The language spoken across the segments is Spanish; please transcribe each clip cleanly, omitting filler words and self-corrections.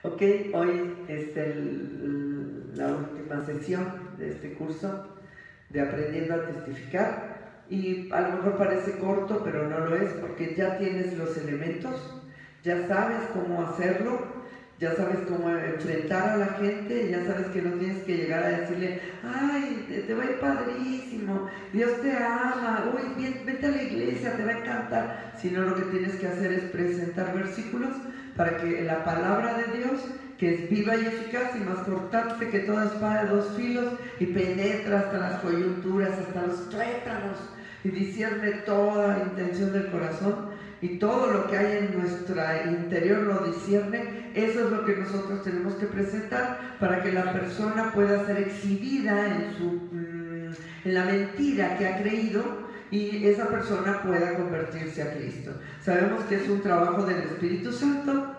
Ok, hoy es la última sesión de este curso de Aprendiendo a Testificar, y a lo mejor parece corto, pero no lo es, porque ya tienes los elementos, ya sabes cómo hacerlo, ya sabes cómo enfrentar a la gente, ya sabes que no tienes que llegar a decirle: ay, te va a ir padrísimo, Dios te ama, uy, vete a la iglesia, te va a encantar. Sino lo que tienes que hacer es presentar versículos para que la palabra de Dios, que es viva y eficaz y más cortante que toda espada de dos filos, y penetra hasta las coyunturas, hasta los tuétanos, y discierne toda intención del corazón, y todo lo que hay en nuestro interior lo discierne. Eso es lo que nosotros tenemos que presentar para que la persona pueda ser exhibida en la mentira que ha creído, y esa persona pueda convertirse a Cristo. Sabemos que es un trabajo del Espíritu Santo,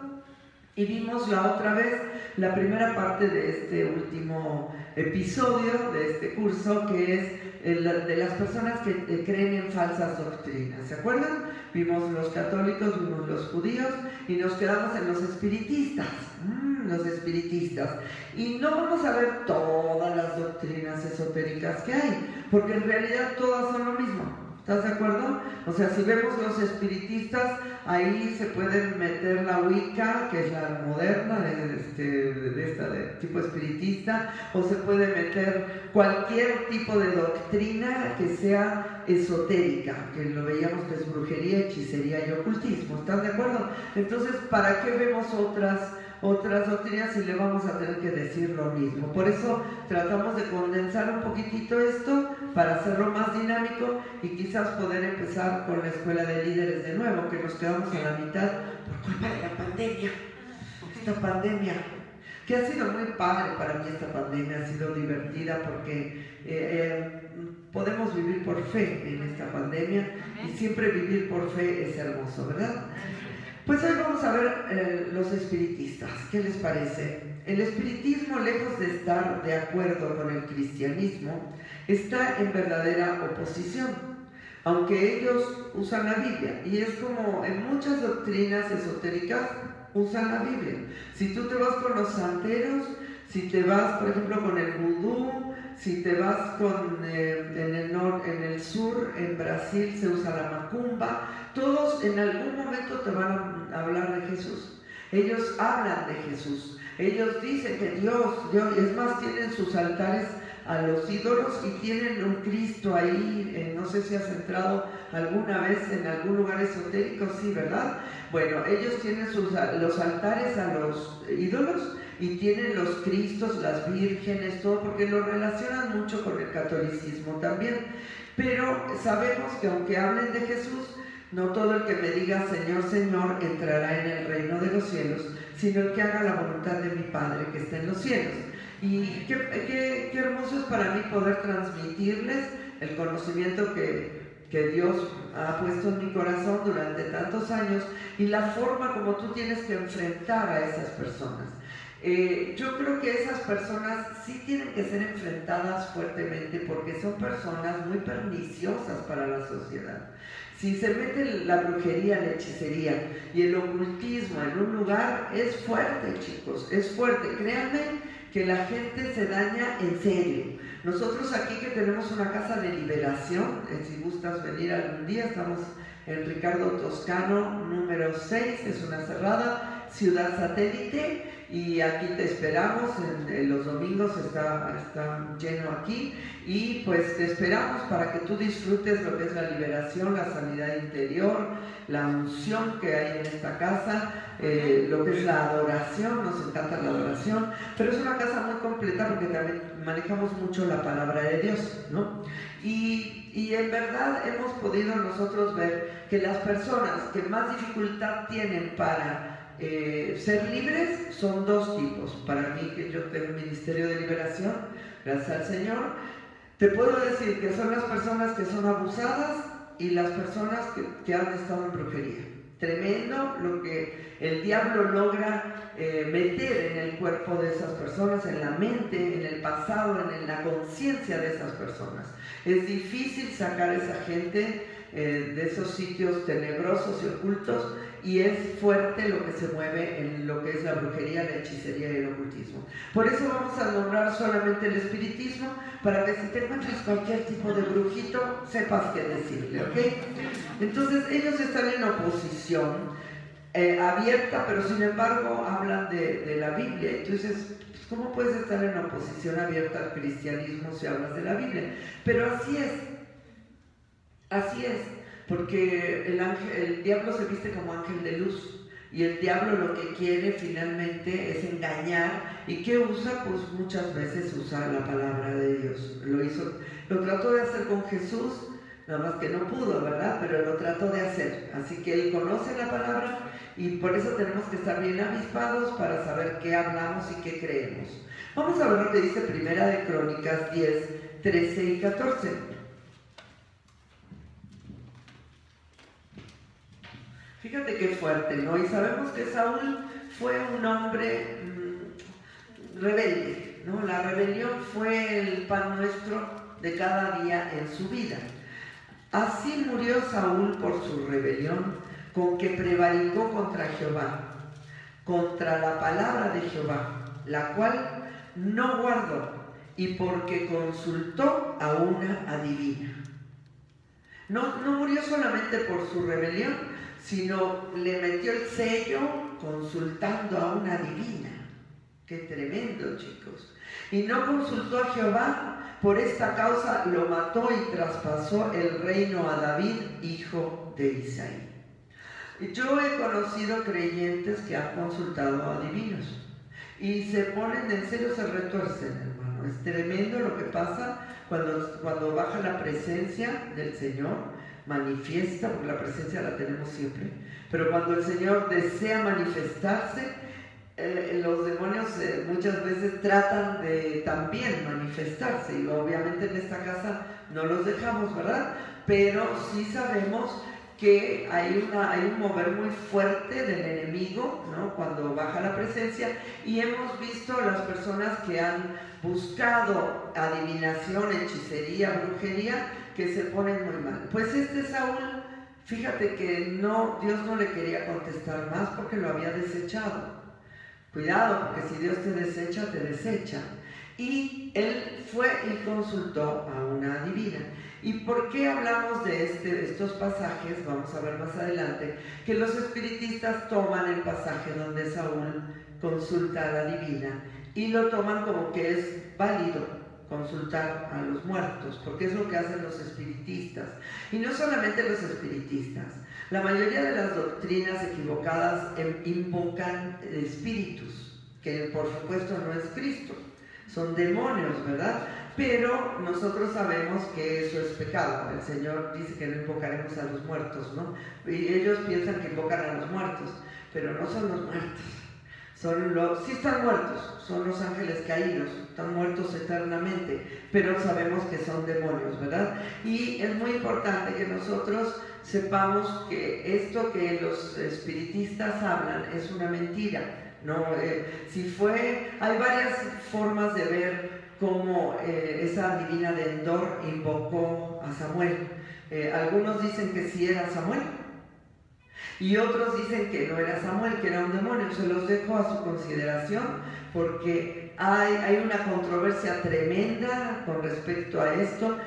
y vimos la otra vez la primera parte de este último episodio de este curso, que es de las personas que creen en falsas doctrinas. ¿Se acuerdan? Vimos los católicos, vimos los judíos, y nos quedamos en los espiritistas. Los espiritistas. Y no vamos a ver todas las doctrinas esotéricas que hay, porque en realidad todas son lo mismo. ¿Estás de acuerdo? O sea, si vemos los espiritistas, ahí se pueden meter la Wicca, que es la moderna de tipo espiritista, o se puede meter cualquier tipo de doctrina que sea esotérica, que lo veíamos que es brujería, hechicería y ocultismo. ¿Estás de acuerdo? Entonces, ¿para qué vemos otras doctrinas si le vamos a tener que decir lo mismo? Por eso tratamos de condensar un poquitito esto para hacerlo más dinámico, y quizás poder empezar con la escuela de líderes de nuevo, que nos quedamos a la mitad por culpa de la pandemia. Esta pandemia, que ha sido muy padre para mí, esta pandemia ha sido divertida porque podemos vivir por fe en esta pandemia, y siempre vivir por fe es hermoso, ¿verdad? Pues hoy vamos a ver los espiritistas. ¿Qué les parece? El espiritismo, lejos de estar de acuerdo con el cristianismo, está en verdadera oposición, aunque ellos usan la Biblia, y es como en muchas doctrinas esotéricas usan la Biblia. Si tú te vas con los santeros, si te vas, por ejemplo, con el vudú, si te vas en el sur, en Brasil se usa la macumba, todos en algún momento te van a hablar de Jesús. Ellos hablan de Jesús. Ellos dicen que Dios, es más, tienen sus altares a los ídolos, y tienen un Cristo ahí. No sé si has entrado alguna vez en algún lugar esotérico, sí, ¿verdad? Bueno, ellos tienen los altares a los ídolos, y tienen los Cristos, las vírgenes, todo, porque lo relacionan mucho con el catolicismo también. Pero sabemos que aunque hablen de Jesús, no todo el que me diga Señor, Señor entrará en el reino de los cielos, sino el que haga la voluntad de mi Padre que está en los cielos. Y qué hermoso es para mí poder transmitirles el conocimiento que Dios ha puesto en mi corazón durante tantos años, y la forma como tú tienes que enfrentar a esas personas. Yo creo que esas personas sí tienen que ser enfrentadas fuertemente, porque son personas muy perniciosas para la sociedad. Si se mete la brujería, la hechicería y el ocultismo en un lugar, es fuerte, chicos, es fuerte. Créanme que la gente se daña en serio. Nosotros aquí, que tenemos una casa de liberación, si gustas venir algún día, estamos en Ricardo Toscano, número 6, es una cerrada, Ciudad Satélite, y aquí te esperamos. Los domingos está lleno aquí, y pues te esperamos para que tú disfrutes lo que es la liberación, la sanidad interior, la unción que hay en esta casa, lo que es la adoración. Nos encanta la adoración, pero es una casa muy completa porque también manejamos mucho la palabra de Dios, ¿no? Y en verdad hemos podido nosotros ver que las personas que más dificultad tienen para ser libres son dos tipos. Para mí, que yo tengo un ministerio de liberación, gracias al Señor, te puedo decir que son las personas que son abusadas y las personas que han estado en brujería. Tremendo lo que el diablo logra meter en el cuerpo de esas personas, en la mente, en el pasado, en la conciencia de esas personas. Es difícil sacar a esa gente de esos sitios tenebrosos y ocultos, y es fuerte lo que se mueve en lo que es la brujería, la hechicería y el ocultismo. Por eso vamos a nombrar solamente el espiritismo, para que si te encuentres cualquier tipo de brujito, sepas qué decirle, ¿ok? Entonces ellos están en oposición abierta, pero sin embargo hablan de la Biblia. Entonces, ¿cómo puedes estar en oposición abierta al cristianismo si hablas de la Biblia? Pero así es, porque el diablo se viste como ángel de luz, y el diablo lo que quiere finalmente es engañar. ¿Y qué usa? Pues muchas veces usa la palabra de Dios. Lo trató de hacer con Jesús, nada más que no pudo, ¿verdad? Pero lo trató de hacer. Así que él conoce la palabra, y por eso tenemos que estar bien avispados para saber qué hablamos y qué creemos. Vamos a ver lo que dice Primera de Crónicas 10, 13 y 14. Fíjate qué fuerte, ¿no? Y sabemos que Saúl fue un hombre rebelde, ¿no? La rebelión fue el pan nuestro de cada día en su vida. Así murió Saúl por su rebelión, con que prevaricó contra Jehová, contra la palabra de Jehová, la cual no guardó, y porque consultó a una adivina. No murió solamente por su rebelión, sino le metió el sello consultando a una adivina. ¡Qué tremendo, chicos! Y no consultó a Jehová, por esta causa lo mató y traspasó el reino a David, hijo de Isaí. Yo he conocido creyentes que han consultado a adivinos y se ponen en serio, se retuercen, hermano. Es tremendo lo que pasa cuando baja la presencia del Señor. Manifiesta, porque la presencia la tenemos siempre, pero cuando el Señor desea manifestarse, los demonios muchas veces tratan de también manifestarse, y obviamente en esta casa no los dejamos, ¿verdad? Pero sí sabemos que hay un mover muy fuerte del enemigo, ¿no? Cuando baja la presencia, y hemos visto a las personas que han buscado adivinación, hechicería, brujería, que se ponen muy mal. Pues Saúl, fíjate que Dios no le quería contestar más porque lo había desechado. Cuidado, porque si Dios te desecha, te desecha. Y él fue y consultó a una adivina. ¿Y por qué hablamos de estos pasajes? Vamos a ver más adelante que los espiritistas toman el pasaje donde Saúl consulta a la adivina y lo toman como que es válido consultar a los muertos, porque es lo que hacen los espiritistas. Y no solamente los espiritistas, la mayoría de las doctrinas equivocadas invocan espíritus, que por supuesto no es Cristo, son demonios, ¿verdad? Pero nosotros sabemos que eso es pecado. El Señor dice que no invocaremos a los muertos, ¿no? Y ellos piensan que invocan a los muertos, pero no son los muertos. Sí están muertos, son los ángeles caídos, están muertos eternamente, pero sabemos que son demonios, ¿verdad? Y es muy importante que nosotros sepamos que esto que los espiritistas hablan es una mentira, ¿no? Hay varias formas de ver cómo esa adivina de Endor invocó a Samuel. Algunos dicen que sí era Samuel, y otros dicen que no era Samuel, que era un demonio. Se los dejo a su consideración, porque hay una controversia tremenda con respecto a esto.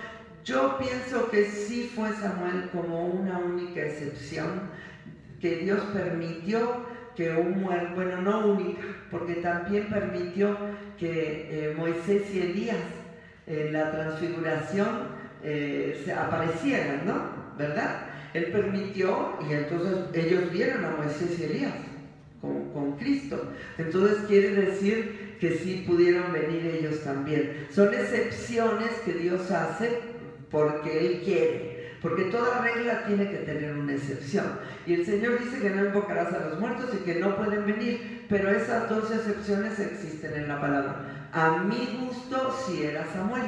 Yo pienso que sí fue Samuel como una única excepción, que Dios permitió que bueno, no única, porque también permitió que Moisés y Elías en la transfiguración se aparecieran, ¿no? ¿Verdad? Él permitió, y entonces ellos vieron a Moisés y Elías con Cristo. Entonces quiere decir que sí pudieron venir ellos también. Son excepciones que Dios hace porque Él quiere, porque toda regla tiene que tener una excepción. Y el Señor dice que no invocarás a los muertos y que no pueden venir, pero esas dos excepciones existen en la palabra. A mi gusto sí era Samuel,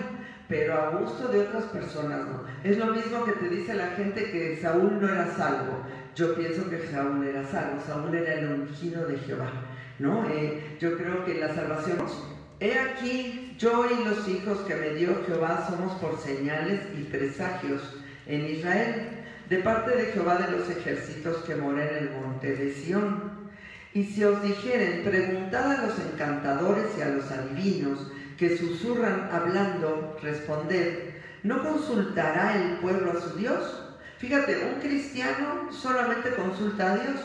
pero a gusto de otras personas no. Es lo mismo que te dice la gente que Saúl no era salvo. Yo pienso que Saúl era salvo. Saúl era el ungido de Jehová, ¿no? Yo creo que la salvación... He aquí, yo y los hijos que me dio Jehová somos por señales y presagios en Israel. de parte de Jehová de los ejércitos que mora en el monte de Sión. Y si os dijeren, preguntad a los encantadores y a los adivinos que susurran hablando, responded, ¿no consultará el pueblo a su Dios? Fíjate, un cristiano solamente consulta a Dios.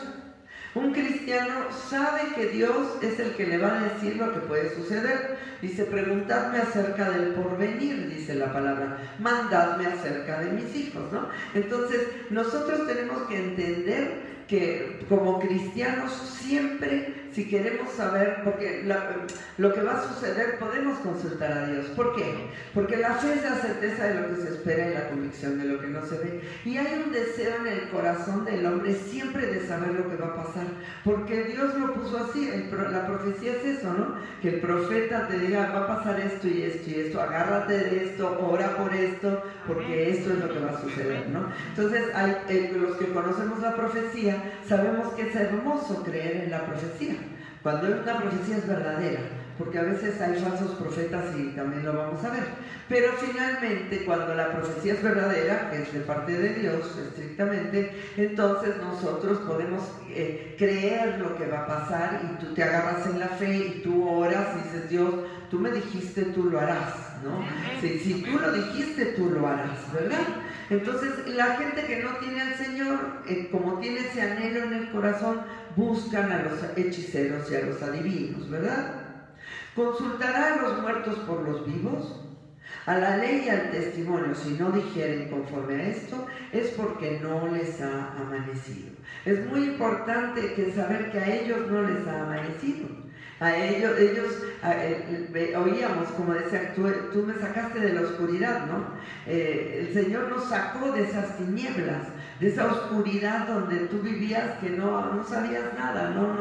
Un cristiano sabe que Dios es el que le va a decir lo que puede suceder. Dice, preguntadme acerca del porvenir, dice la palabra, mandadme acerca de mis hijos, ¿no? Entonces, nosotros tenemos que entender que como cristianos siempre, si queremos saber, porque lo que va a suceder, podemos consultar a Dios. ¿Por qué? Porque la fe es la certeza de lo que se espera y la convicción de lo que no se ve. Y hay un deseo en el corazón del hombre siempre de saber lo que va a pasar, porque Dios lo puso así. La profecía es eso, ¿no? Que el profeta te diga, va a pasar esto y esto y esto, agárrate de esto, ora por esto, porque esto es lo que va a suceder, ¿no? Entonces, los que conocemos la profecía, sabemos que es hermoso creer en la profecía, cuando una profecía es verdadera, porque a veces hay falsos profetas y también lo vamos a ver, pero finalmente cuando la profecía es verdadera, que es de parte de Dios estrictamente, entonces nosotros podemos creer lo que va a pasar, y tú te agarras en la fe y tú oras y dices, Dios, tú me dijiste, tú lo harás, ¿no? Si tú lo dijiste, tú lo harás, ¿verdad? Entonces, la gente que no tiene al Señor, como tiene ese anhelo en el corazón, buscan a los hechiceros y a los adivinos, ¿verdad? ¿Consultará a los muertos por los vivos? A la ley y al testimonio, si no dijeren conforme a esto, es porque no les ha amanecido. Es muy importante que saber que a ellos no les ha amanecido. A ellos oíamos, como decía, tú me sacaste de la oscuridad, ¿no? El Señor nos sacó de esas tinieblas, de esa oscuridad donde tú vivías, que no sabías nada, no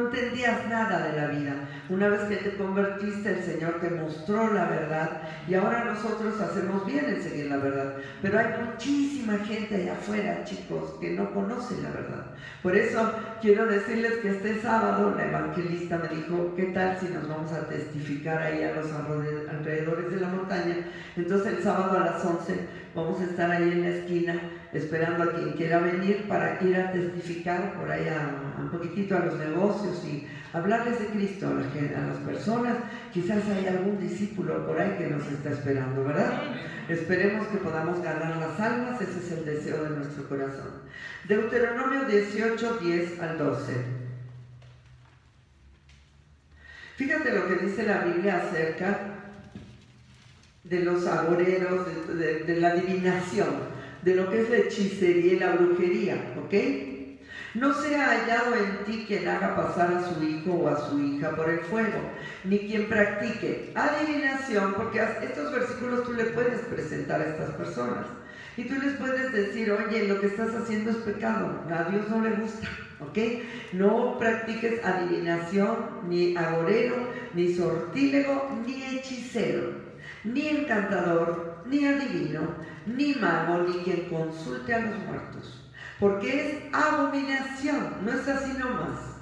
entendías nada de la vida. Una vez que te convertiste, el Señor te mostró la verdad, y ahora nosotros hacemos bien en seguir la verdad. Pero hay muchísima gente allá afuera, chicos, que no conoce la verdad. Por eso quiero decirles que este sábado la evangelista me dijo, ¿qué tal si nos vamos a testificar ahí a los alrededores de la montaña? Entonces el sábado a las 11 vamos a estar ahí en la esquina esperando a quien quiera venir para ir a testificar por ahí un poquitito a los negocios y hablarles de Cristo a las personas. Quizás hay algún discípulo por ahí que nos está esperando, ¿verdad? Esperemos que podamos ganar las almas, ese es el deseo de nuestro corazón. Deuteronomio 18, 10 al 12. Fíjate lo que dice la Biblia acerca de los agoreros, de la adivinación, de lo que es la hechicería y la brujería, ¿ok? No sea hallado en ti quien haga pasar a su hijo o a su hija por el fuego, ni quien practique adivinación, porque estos versículos tú le puedes presentar a estas personas. Y tú les puedes decir, oye, lo que estás haciendo es pecado, a Dios no le gusta, ¿ok? No practiques adivinación, ni agorero, ni sortílego, ni hechicero, ni encantador, ni adivino, ni mago, ni quien consulte a los muertos, porque es abominación, no es así nomás.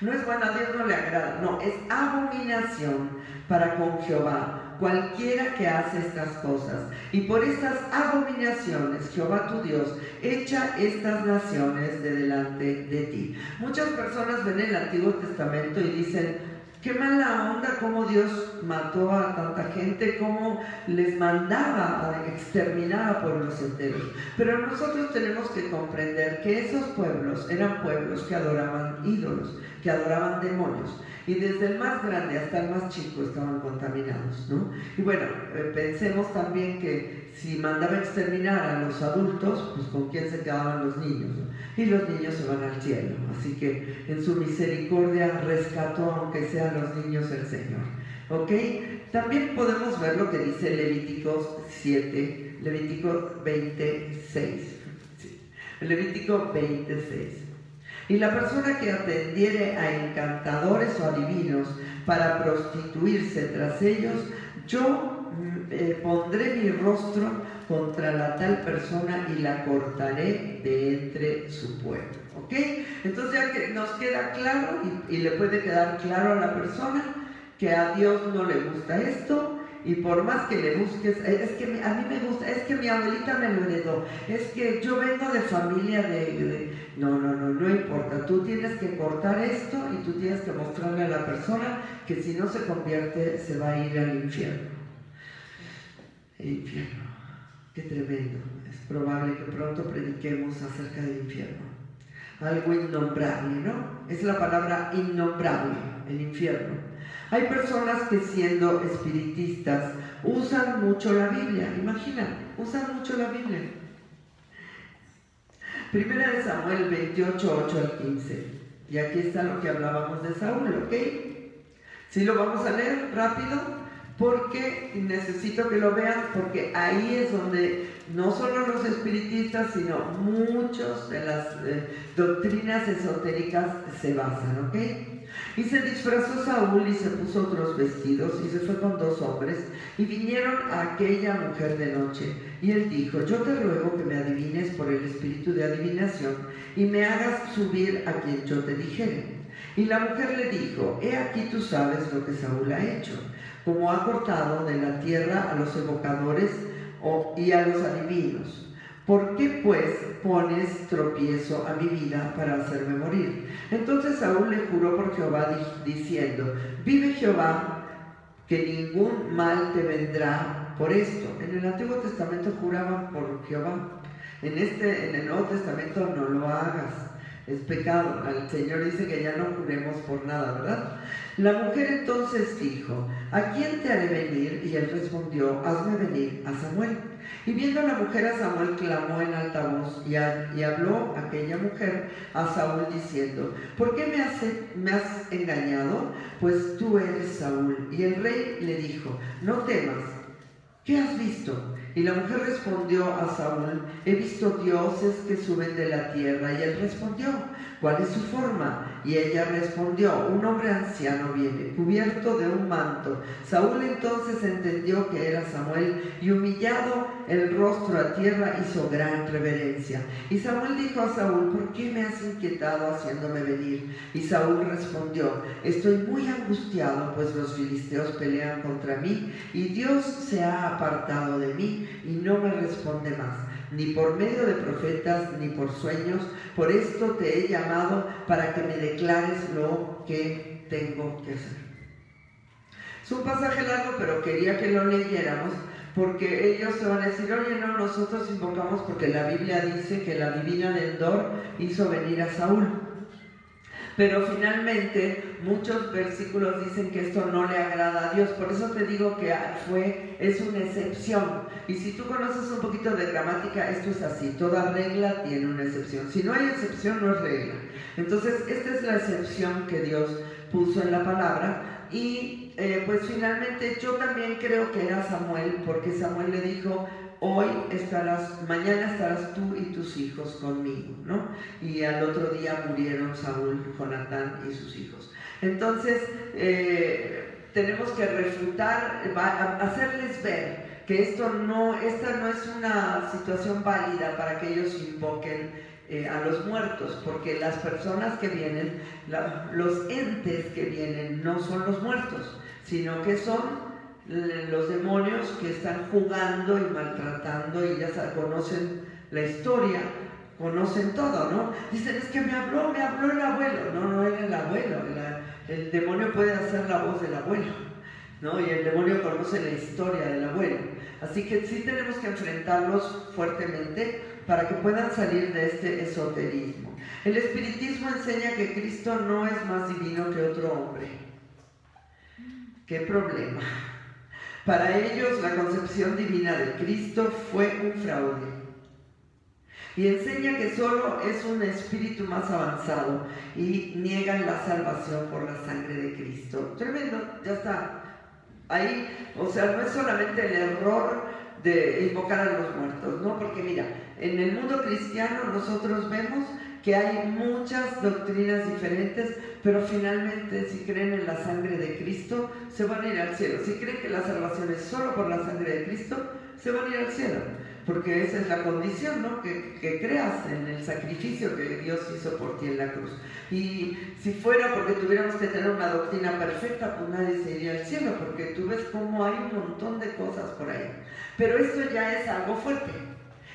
No es bueno, a Dios no le agrada, no, es abominación para con Jehová cualquiera que hace estas cosas. Y por estas abominaciones Jehová tu Dios echa estas naciones de delante de ti. Muchas personas ven el Antiguo Testamento y dicen, qué mala onda cómo Dios mató a tanta gente, cómo les mandaba a exterminar a pueblos enteros. Pero nosotros tenemos que comprender que esos pueblos eran pueblos que adoraban ídolos, que adoraban demonios. Y desde el más grande hasta el más chico estaban contaminados, ¿no? Y bueno, pensemos también que si mandaba exterminar a los adultos, pues con quién se quedaban los niños, ¿no? Y los niños se van al cielo. Así que en su misericordia rescató, aunque sean los niños, el Señor. ¿Ok? También podemos ver lo que dice Levítico 7, Levítico 26. Sí. Levítico 26. Y la persona que atendiere a encantadores o adivinos para prostituirse tras ellos, yo pondré mi rostro contra la tal persona y la cortaré de entre su pueblo. ¿Ok? Entonces ya que nos queda claro y le puede quedar claro a la persona que a Dios no le gusta esto y por más que le busques, es que a mí me gusta, es que mi abuelita me lo heredó, es que yo vengo de familia no importa, tú tienes que cortar esto y tú tienes que mostrarle a la persona que si no se convierte se va a ir al infierno. El infierno, qué tremendo. Es probable que pronto prediquemos acerca del infierno. Algo innombrable, ¿no? Es la palabra innombrable, el infierno. Hay personas que siendo espiritistas usan mucho la Biblia, imagínate, usan mucho la Biblia. Primera de Samuel 28, 8 al 15. Y aquí está lo que hablábamos de Saúl, ¿ok? Sí, lo vamos a leer rápido porque necesito que lo vean, porque ahí es donde no solo los espiritistas, sino muchas de las doctrinas esotéricas se basan, ¿ok? Y se disfrazó Saúl y se puso otros vestidos y se fue con 2 hombres y vinieron a aquella mujer de noche. Y él dijo: yo te ruego que me adivines por el espíritu de adivinación y me hagas subir a quien yo te dijere. Y la mujer le dijo: he aquí tú sabes lo que Saúl ha hecho, como ha cortado de la tierra a los evocadores y a los adivinos. ¿Por qué pues pones tropiezo a mi vida para hacerme morir? Entonces Saúl le juró por Jehová diciendo: vive Jehová, que ningún mal te vendrá por esto. En el Antiguo Testamento juraban por Jehová. En el Nuevo Testamento no lo hagas, es pecado. El Señor dice que ya no juremos por nada, ¿verdad? La mujer entonces dijo: ¿a quién te haré venir? Y él respondió: hazme venir a Samuel. Y viendo la mujer a Samuel, clamó en alta voz, y habló aquella mujer a Saúl diciendo: ¿por qué me has engañado? Pues tú eres Saúl. Y el rey le dijo: no temas, ¿qué has visto? Y la mujer respondió a Saúl: he visto dioses que suben de la tierra. Y él respondió: ¿cuál es su forma? Y ella respondió: un hombre anciano viene, cubierto de un manto. Saúl entonces entendió que era Samuel, y humillado el rostro a tierra hizo gran reverencia. Y Samuel dijo a Saúl: ¿por qué me has inquietado haciéndome venir? Y Saúl respondió: estoy muy angustiado, pues los filisteos pelean contra mí, y Dios se ha apartado de mí, y no me responde más, ni por medio de profetas, ni por sueños. Por esto te he llamado, para que me declares lo que tengo que hacer. Es un pasaje largo, pero quería que lo leyéramos, porque ellos se van a decir: oye, no, nosotros invocamos porque la Biblia dice que la divina de Endor hizo venir a Saúl. Pero finalmente muchos versículos dicen que esto no le agrada a Dios. Por eso te digo que es una excepción. Y si tú conoces un poquito de gramática, esto es así: toda regla tiene una excepción. Si no hay excepción, no es regla. Entonces esta es la excepción que Dios puso en la palabra. Y pues finalmente yo también creo que era Samuel, porque Samuel le dijo: mañana estarás tú y tus hijos conmigo, ¿no? Y al otro día murieron Saúl, Jonatán y sus hijos. Entonces tenemos que refutar, hacerles ver que esta no es una situación válida para que ellos invoquen a los muertos, porque las personas que vienen, los entes que vienen, no son los muertos, sino que son los demonios que están jugando y maltratando, y ya conocen la historia, conocen todo, ¿no? Dicen: es que me habló el abuelo. No era el abuelo, el demonio puede hacer la voz del abuelo, ¿no? Y el demonio conoce la historia del abuelo. Así que sí tenemos que enfrentarlos fuertemente para que puedan salir de este esoterismo. El espiritismo enseña que Cristo no es más divino que otro hombre. ¿Qué problema? Para ellos la concepción divina de Cristo fue un fraude. Y enseña que solo es un espíritu más avanzado, y niegan la salvación por la sangre de Cristo. Tremendo, ya está. Ahí, o sea, no es solamente el error de invocar a los muertos, ¿no? Porque mira, en el mundo cristiano nosotros vemos que hay muchas doctrinas diferentes, pero finalmente si creen en la sangre de Cristo, se van a ir al cielo. Si creen que la salvación es solo por la sangre de Cristo, se van a ir al cielo. porque esa es la condición, ¿no? Que creas en el sacrificio que Dios hizo por ti en la cruz. Y si fuera porque tuviéramos que tener una doctrina perfecta, pues nadie se iría al cielo, porque tú ves cómo hay un montón de cosas por ahí. Pero esto ya es algo fuerte.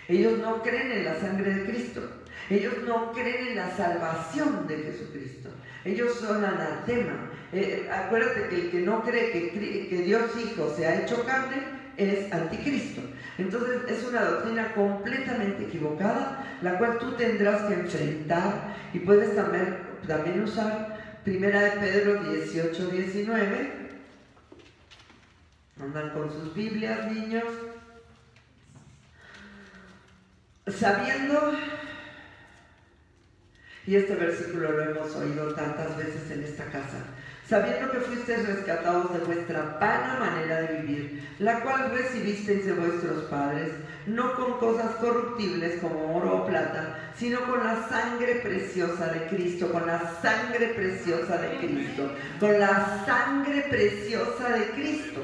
Ellos no creen en la sangre de Cristo. Ellos no creen en la salvación de Jesucristo. Ellos son anatema. Acuérdate que el que no cree que Dios Hijo se ha hecho carne es anticristo. Entonces es una doctrina completamente equivocada, la cual tú tendrás que enfrentar, y puedes también usar 1 de Pedro 18-19. Andan con sus Biblias, niños. Sabiendo, y este versículo lo hemos oído tantas veces en esta casa, sabiendo que fuisteis rescatados de vuestra vana manera de vivir, la cual recibisteis de vuestros padres, no con cosas corruptibles como oro o plata, sino con la sangre preciosa de Cristo, con la sangre preciosa de Cristo, con la sangre preciosa de Cristo.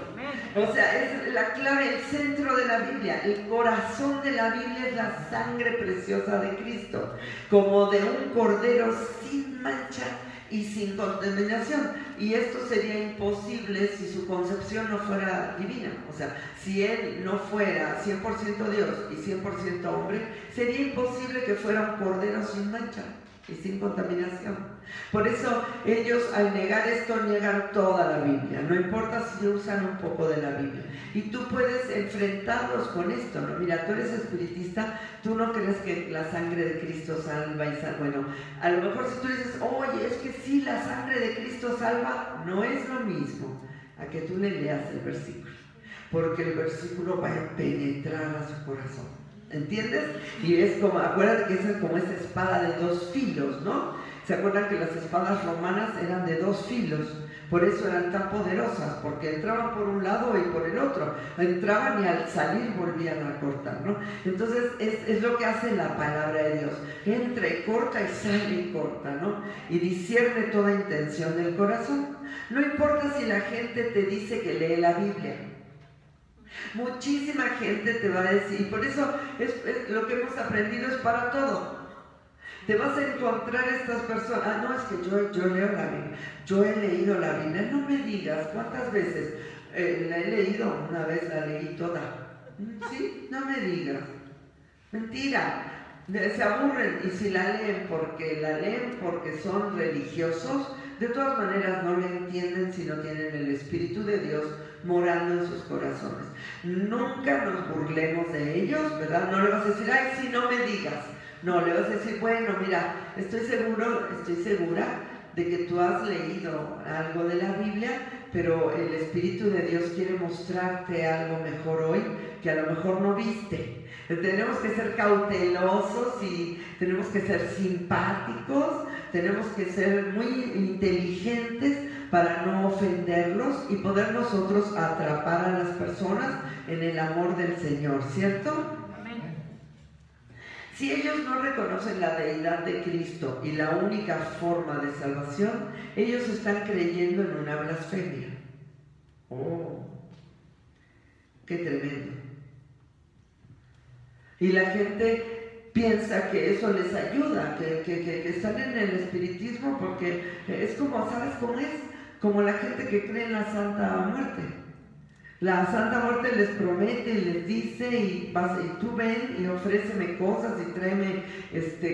O sea, es la clave, el centro de la Biblia, el corazón de la Biblia es la sangre preciosa de Cristo, como de un cordero sin mancha y sin contaminación. Y esto sería imposible si su concepción no fuera divina. O sea, si Él no fuera 100% Dios y 100% hombre, sería imposible que fuera un cordero sin mancha y sin contaminación. Por eso ellos, al negar esto, niegan toda la Biblia. No importa si usan un poco de la Biblia. Y tú puedes enfrentarlos con esto, ¿no? Mira, tú eres espiritista, tú no crees que la sangre de Cristo salva y salva. Bueno, a lo mejor si tú dices, oye, es que sí, la sangre de Cristo salva, no es lo mismo a que tú le leas el versículo. Porque el versículo va a penetrar a su corazón. ¿Entiendes? Y es como, acuérdate que es como esa espada de dos filos, ¿no? ¿Se acuerdan que las espadas romanas eran de dos filos? Por eso eran tan poderosas, porque entraban por un lado y por el otro. Entraban y al salir volvían a cortar, ¿no? Entonces es lo que hace la palabra de Dios. Entra y corta y sale y corta, ¿no? Y discierne toda intención del corazón. No importa si la gente te dice que lee la Biblia. Muchísima gente te va a decir, y por eso es lo que hemos aprendido es para todo. Te vas a encontrar estas personas, no, es que yo leo la Biblia, yo he leído la Biblia, no me digas, ¿cuántas veces? La he leído, una vez la leí toda. ¿Sí? No me digas. Mentira. Se aburren, y si la leen porque son religiosos, de todas maneras no le entienden si no tienen el Espíritu de Dios morando en sus corazones. Nunca nos burlemos de ellos, ¿verdad? No le vas a decir, ay, sí, no me digas. No, le vas a decir, bueno, mira, estoy segura de que tú has leído algo de la Biblia, pero el Espíritu de Dios quiere mostrarte algo mejor hoy que a lo mejor no viste. Tenemos que ser cautelosos y tenemos que ser simpáticos, tenemos que ser muy inteligentes para no ofenderlos y poder nosotros atrapar a las personas en el amor del Señor, ¿cierto? Si ellos no reconocen la deidad de Cristo y la única forma de salvación, ellos están creyendo en una blasfemia. ¡Oh! ¡Qué tremendo! Y la gente piensa que eso les ayuda, que están en el espiritismo, porque es como, ¿sabes cómo es? Como la gente que cree en la Santa Muerte. La Santa Muerte les promete y les dice, y tú ven y ofréceme cosas y tráeme,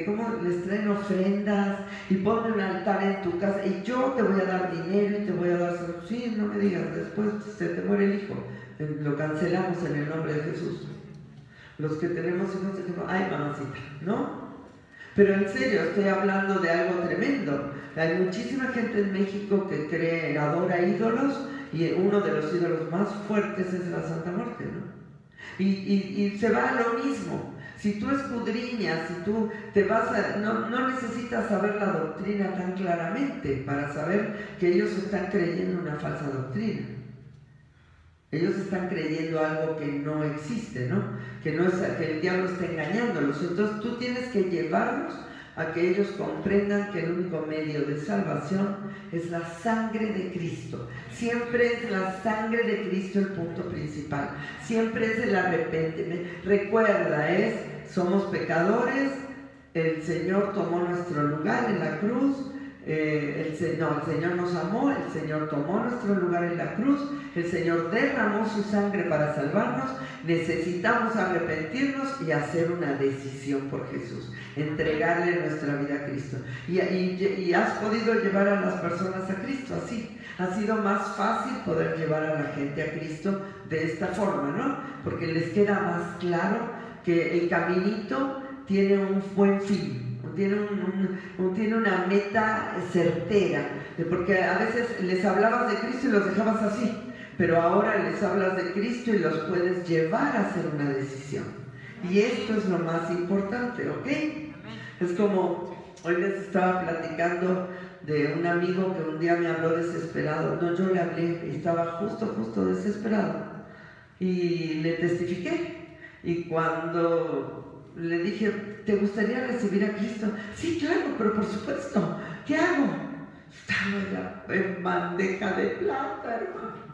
¿cómo? Les traen ofrendas y ponme un altar en tu casa y yo te voy a dar dinero y te voy a dar salud. Sí, no me digas, después se te muere el hijo. Lo cancelamos en el nombre de Jesús. Los que tenemos hijos decimos, ay mamacita, ¿no? Pero en serio, estoy hablando de algo tremendo. Hay muchísima gente en México que adora ídolos, y uno de los ídolos más fuertes es la Santa Muerte, ¿no? Y se va a lo mismo. Si tú escudriñas, si tú te vas a... No necesitas saber la doctrina tan claramente para saber que ellos están creyendo una falsa doctrina. Ellos están creyendo algo que no existe, ¿no? Que el diablo está engañándolos. Entonces tú tienes que llevarlos a que ellos comprendan que el único medio de salvación es la sangre de Cristo. Siempre es la sangre de Cristo el punto principal. Siempre es el arrepentimiento. Recuerda, somos pecadores, el Señor tomó nuestro lugar en la cruz. El Señor nos amó, el Señor tomó nuestro lugar en la cruz, el Señor derramó su sangre para salvarnos. Necesitamos arrepentirnos y hacer una decisión por Jesús, entregarle nuestra vida a Cristo. Y has podido llevar a las personas a Cristo así. Ha sido más fácil poder llevar a la gente a Cristo de esta forma, ¿no? Porque les queda más claro que el caminito tiene un buen fin. Tiene una meta certera, porque a veces les hablabas de Cristo y los dejabas así, pero ahora les hablas de Cristo y los puedes llevar a hacer una decisión. Y esto es lo más importante, ¿ok? Es como, hoy les estaba platicando de un amigo que un día me habló desesperado. No, yo le hablé y estaba justo desesperado. Y le testifiqué. Y cuando le dije, ¿te gustaría recibir a Cristo? Sí, claro, pero por supuesto. ¿Qué hago? Estaba ya en bandeja de plata, hermano.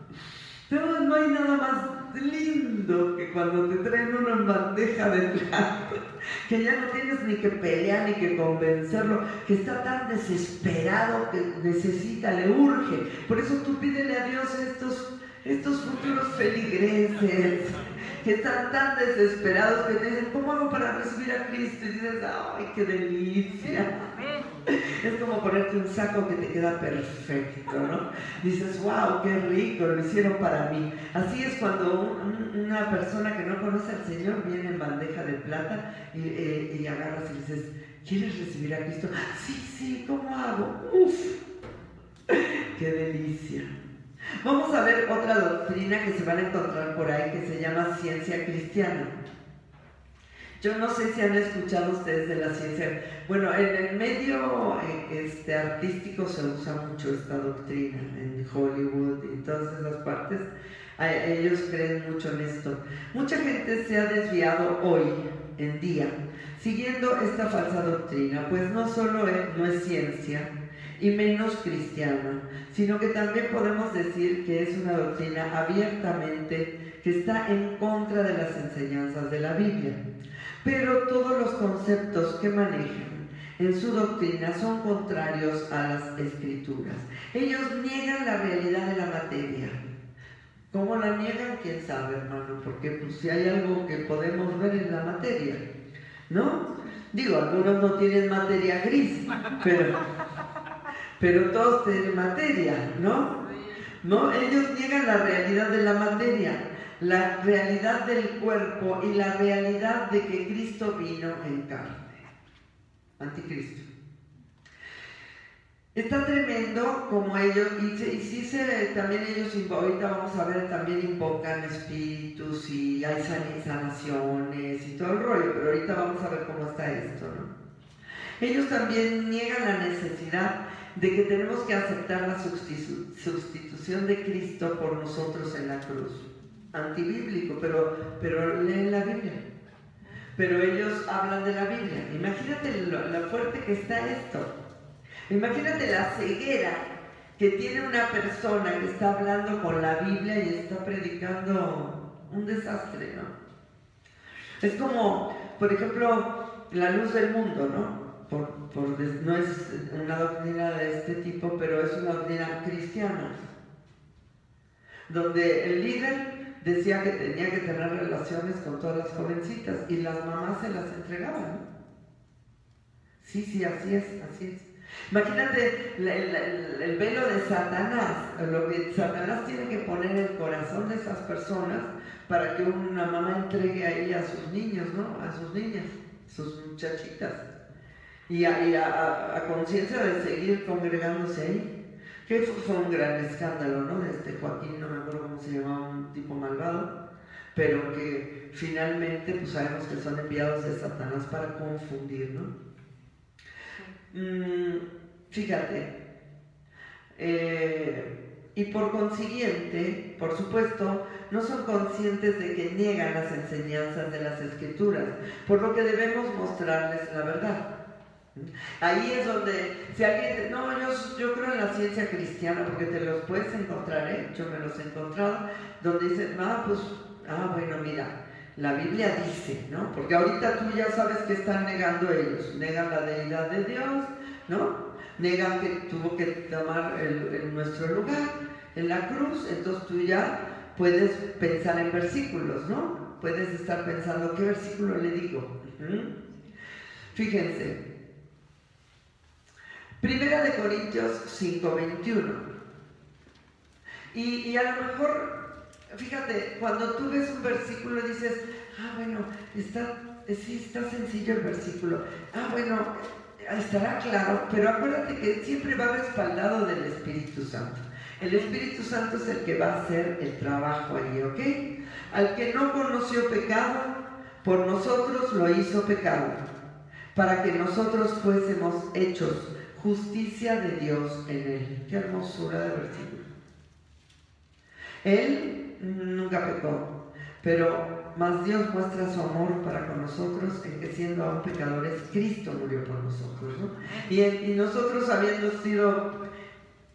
No hay nada más lindo que cuando te traen uno en bandeja de plata, que ya no tienes ni que pelear ni que convencerlo, que está tan desesperado que necesita, le urge. Por eso tú pídele a Dios estos futuros feligreses que están tan desesperados que te dicen, ¿cómo hago para recibir a Cristo? Y dices, ¡ay, qué delicia! Es como ponerte un saco que te queda perfecto, ¿no? Dices, ¡wow, qué rico! Lo hicieron para mí. Así es cuando una persona que no conoce al Señor viene en bandeja de plata y agarras y dices, ¿quieres recibir a Cristo? Sí, ¿cómo hago? ¡Uf! ¡Qué delicia! Vamos a ver otra doctrina que se van a encontrar por ahí que se llama ciencia cristiana. Yo no sé si han escuchado ustedes de la ciencia. Bueno, en el medio artístico se usa mucho esta doctrina, en Hollywood y todas esas partes. Ellos creen mucho en esto. Mucha gente se ha desviado hoy en día siguiendo esta falsa doctrina, pues no solo no es ciencia y menos cristiana, sino que también podemos decir que es una doctrina abiertamente que está en contra de las enseñanzas de la Biblia. Pero todos los conceptos que manejan en su doctrina son contrarios a las Escrituras. Ellos niegan la realidad de la materia. ¿Cómo la niegan? ¿Quién sabe, hermano? Porque pues, si hay algo que podemos ver en la materia, ¿no? Digo, algunos no tienen materia gris, pero todos tienen materia, ¿no? No, ellos niegan la realidad de la materia, la realidad del cuerpo y la realidad de que Cristo vino en carne. Anticristo. Está tremendo como ellos, también ellos, ahorita vamos a ver, también invocan espíritus y hay sanaciones y todo el rollo, pero ahorita vamos a ver cómo está esto, ¿no? Ellos también niegan la necesidad de que tenemos que aceptar la sustitución de Cristo por nosotros en la cruz. Antibíblico, pero leen la Biblia. Pero ellos hablan de la Biblia. Imagínate lo fuerte que está esto. Imagínate la ceguera que tiene una persona que está hablando con la Biblia y está predicando un desastre, ¿no? Es como, por ejemplo, la luz del mundo, ¿no? No es una doctrina de este tipo, pero es una doctrina cristiana, donde el líder decía que tenía que tener relaciones con todas las jovencitas y las mamás se las entregaban, ¿no? Sí, así es. Imagínate el velo de Satanás, lo que Satanás tiene que poner en el corazón de esas personas para que una mamá entregue ahí a sus niños, ¿no? A sus niñas, sus muchachitas, y a conciencia de seguir congregándose ahí. Que fue un gran escándalo, ¿no? Joaquín, no me acuerdo cómo se llamaba, un tipo malvado, pero que finalmente pues sabemos que son enviados de Satanás para confundir, ¿no? Fíjate, y por consiguiente, por supuesto, no son conscientes de que niegan las enseñanzas de las Escrituras, por lo que debemos mostrarles la verdad. Ahí es donde, si alguien, no, yo creo en la ciencia cristiana, porque te los puedes encontrar, yo me los he encontrado, donde dicen, bueno, mira, la Biblia dice, ¿no? Porque ahorita tú ya sabes que están negando ellos, negan la deidad de Dios, ¿no? Negan que tuvo que tomar nuestro lugar en la cruz, entonces tú ya puedes pensar en versículos, ¿no? Puedes estar pensando, ¿qué versículo le digo? Fíjense, 1 Corintios 5:21. Y a lo mejor, fíjate, cuando tú ves un versículo dices, bueno, está sencillo el versículo, bueno, estará claro, pero acuérdate que siempre va respaldado del Espíritu Santo. El Espíritu Santo es el que va a hacer el trabajo allí, ¿ok? Al que no conoció pecado, por nosotros lo hizo pecado, para que nosotros fuésemos hechos justicia de Dios en él. Qué hermosura de versículo. Él nunca pecó, pero más Dios muestra su amor para con nosotros en que siendo aún pecadores, Cristo murió por nosotros, ¿no? Y nosotros, habiendo sido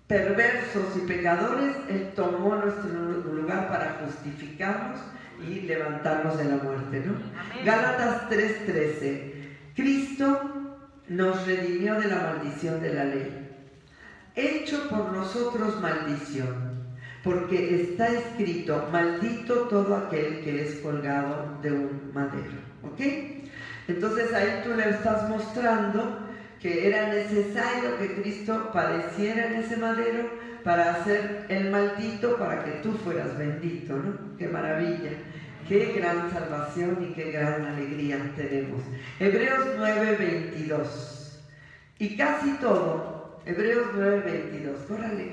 perversos y pecadores, Él tomó nuestro lugar para justificarnos y levantarnos de la muerte, ¿no? Amén. Gálatas 3:13. Cristo nos redimió de la maldición de la ley, hecho por nosotros maldición, porque está escrito, maldito todo aquel que es colgado de un madero, ¿ok? Entonces ahí tú le estás mostrando que era necesario que Cristo padeciera en ese madero para ser el maldito, para que tú fueras bendito, ¿no? ¡Qué maravilla! ¡Qué gran salvación y qué gran alegría tenemos! Hebreos 9:22. Y casi todo, Hebreos 9:22, córrale.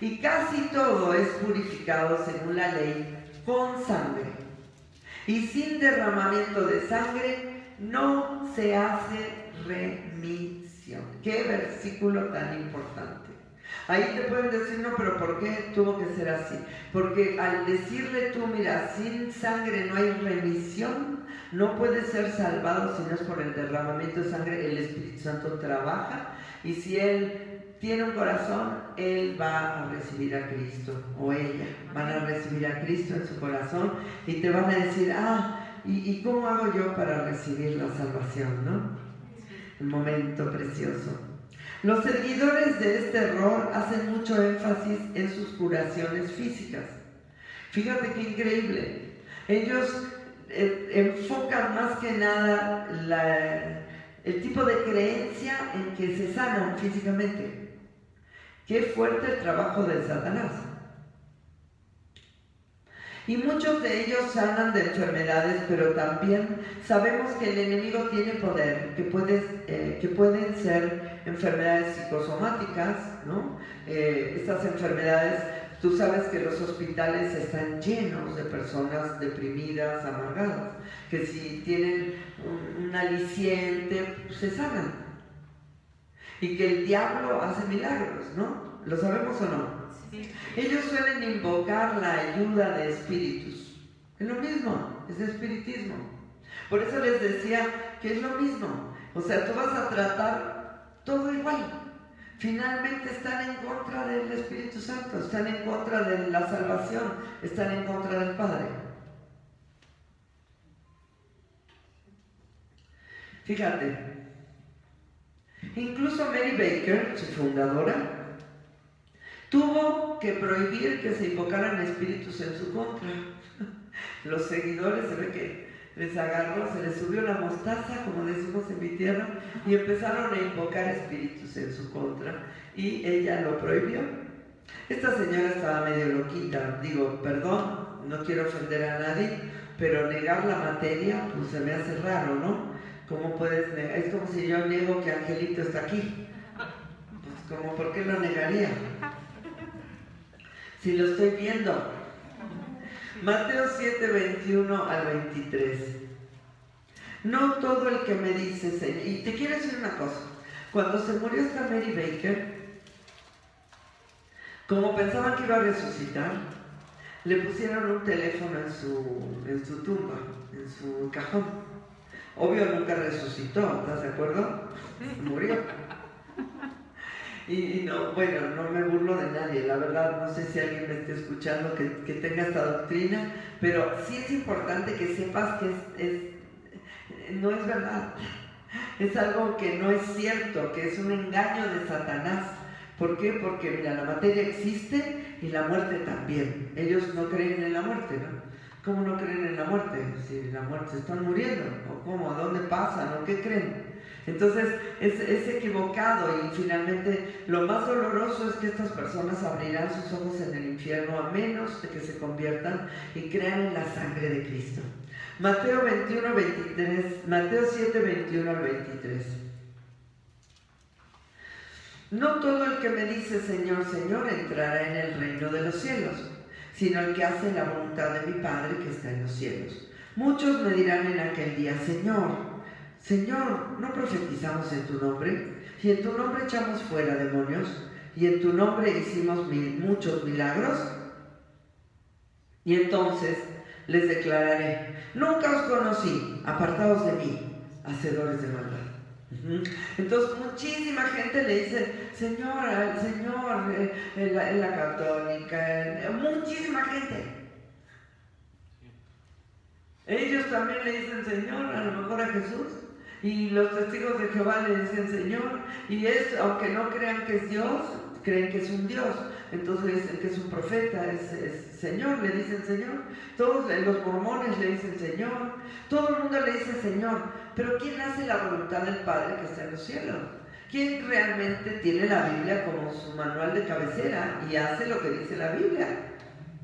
Y casi todo es purificado según la ley con sangre. Y sin derramamiento de sangre no se hace remisión. ¡Qué versículo tan importante! Ahí te pueden decir, no, pero ¿por qué tuvo que ser así? Porque al decirle tú, mira, sin sangre no hay remisión, no puedes ser salvado si no es por el derramamiento de sangre. El Espíritu Santo trabaja, y si Él tiene un corazón, Él va a recibir a Cristo, o ella van a recibir a Cristo en su corazón, y te van a decir, ¿y cómo hago yo para recibir la salvación, no? Un momento precioso. Los seguidores de este error hacen mucho énfasis en sus curaciones físicas. Fíjate qué increíble. Ellos enfocan más que nada el tipo de creencia en que se sanan físicamente. Qué fuerte el trabajo de Satanás. Y muchos de ellos sanan de enfermedades, pero también sabemos que el enemigo tiene poder, que pueden ser enfermedades psicosomáticas, ¿no? Estas enfermedades, tú sabes que los hospitales están llenos de personas deprimidas, amargadas, que si tienen un aliciente, se sanan. Y que el diablo hace milagros, ¿no? ¿Lo sabemos o no? Ellos suelen invocar la ayuda de espíritus. Es lo mismo, es espiritismo. Por eso les decía que es lo mismo. O sea, tú vas a tratar todo igual. Finalmente están en contra del Espíritu Santo, están en contra de la salvación, están en contra del Padre. Fíjate, incluso Mary Baker, su fundadora, tuvo que prohibir que se invocaran espíritus en su contra. Los seguidores, se ve que les agarró, se les subió la mostaza, como decimos en mi tierra, y empezaron a invocar espíritus en su contra, y ella lo prohibió. Esta señora estaba medio loquita, digo, perdón, no quiero ofender a nadie, pero negar la materia, pues se me hace raro, ¿no? ¿Cómo puedes negar? Es como si yo niego que Angelito está aquí. Pues, ¿cómo? ¿Por qué lo negaría? Si lo estoy viendo. Mateo 7:21-23. No todo el que me dice, Señor. Y te quiero decir una cosa. Cuando se murió esta Mary Baker, como pensaban que iba a resucitar, le pusieron un teléfono en su tumba, en su cajón. Obvio nunca resucitó, ¿estás de acuerdo? Murió. Y no, bueno, no me burlo de nadie, la verdad, no sé si alguien me esté escuchando que tenga esta doctrina, pero sí es importante que sepas que no es verdad. Es algo que no es cierto, que es un engaño de Satanás. ¿Por qué? Porque mira, la materia existe y la muerte también. Ellos no creen en la muerte, ¿no? ¿Cómo no creen en la muerte? Si la muerte se están muriendo, ¿o cómo? ¿A dónde pasan? ¿O qué creen? Entonces es equivocado, y finalmente lo más doloroso es que estas personas abrirán sus ojos en el infierno a menos de que se conviertan y crean en la sangre de Cristo. Mateo 7, 21 al 23. No todo el que me dice Señor, Señor entrará en el reino de los cielos, sino el que hace la voluntad de mi Padre que está en los cielos. Muchos me dirán en aquel día, Señor, Señor, ¿no profetizamos en tu nombre? Y en tu nombre echamos fuera demonios, y en tu nombre hicimos muchos milagros. Y entonces les declararé, nunca os conocí, apartaos de mí, hacedores de maldad. Entonces muchísima gente le dice, Señor, en la católica, muchísima gente. Ellos también le dicen Señor, a lo mejor a Jesús, y los testigos de Jehová le dicen Señor, y aunque no crean que es Dios, creen que es un Dios, entonces dicen que es un profeta, es Señor, le dicen Señor. Todos los mormones le dicen Señor, todo el mundo le dice Señor, pero ¿quién hace la voluntad del Padre que está en los cielos? ¿Quién realmente tiene la Biblia como su manual de cabecera y hace lo que dice la Biblia?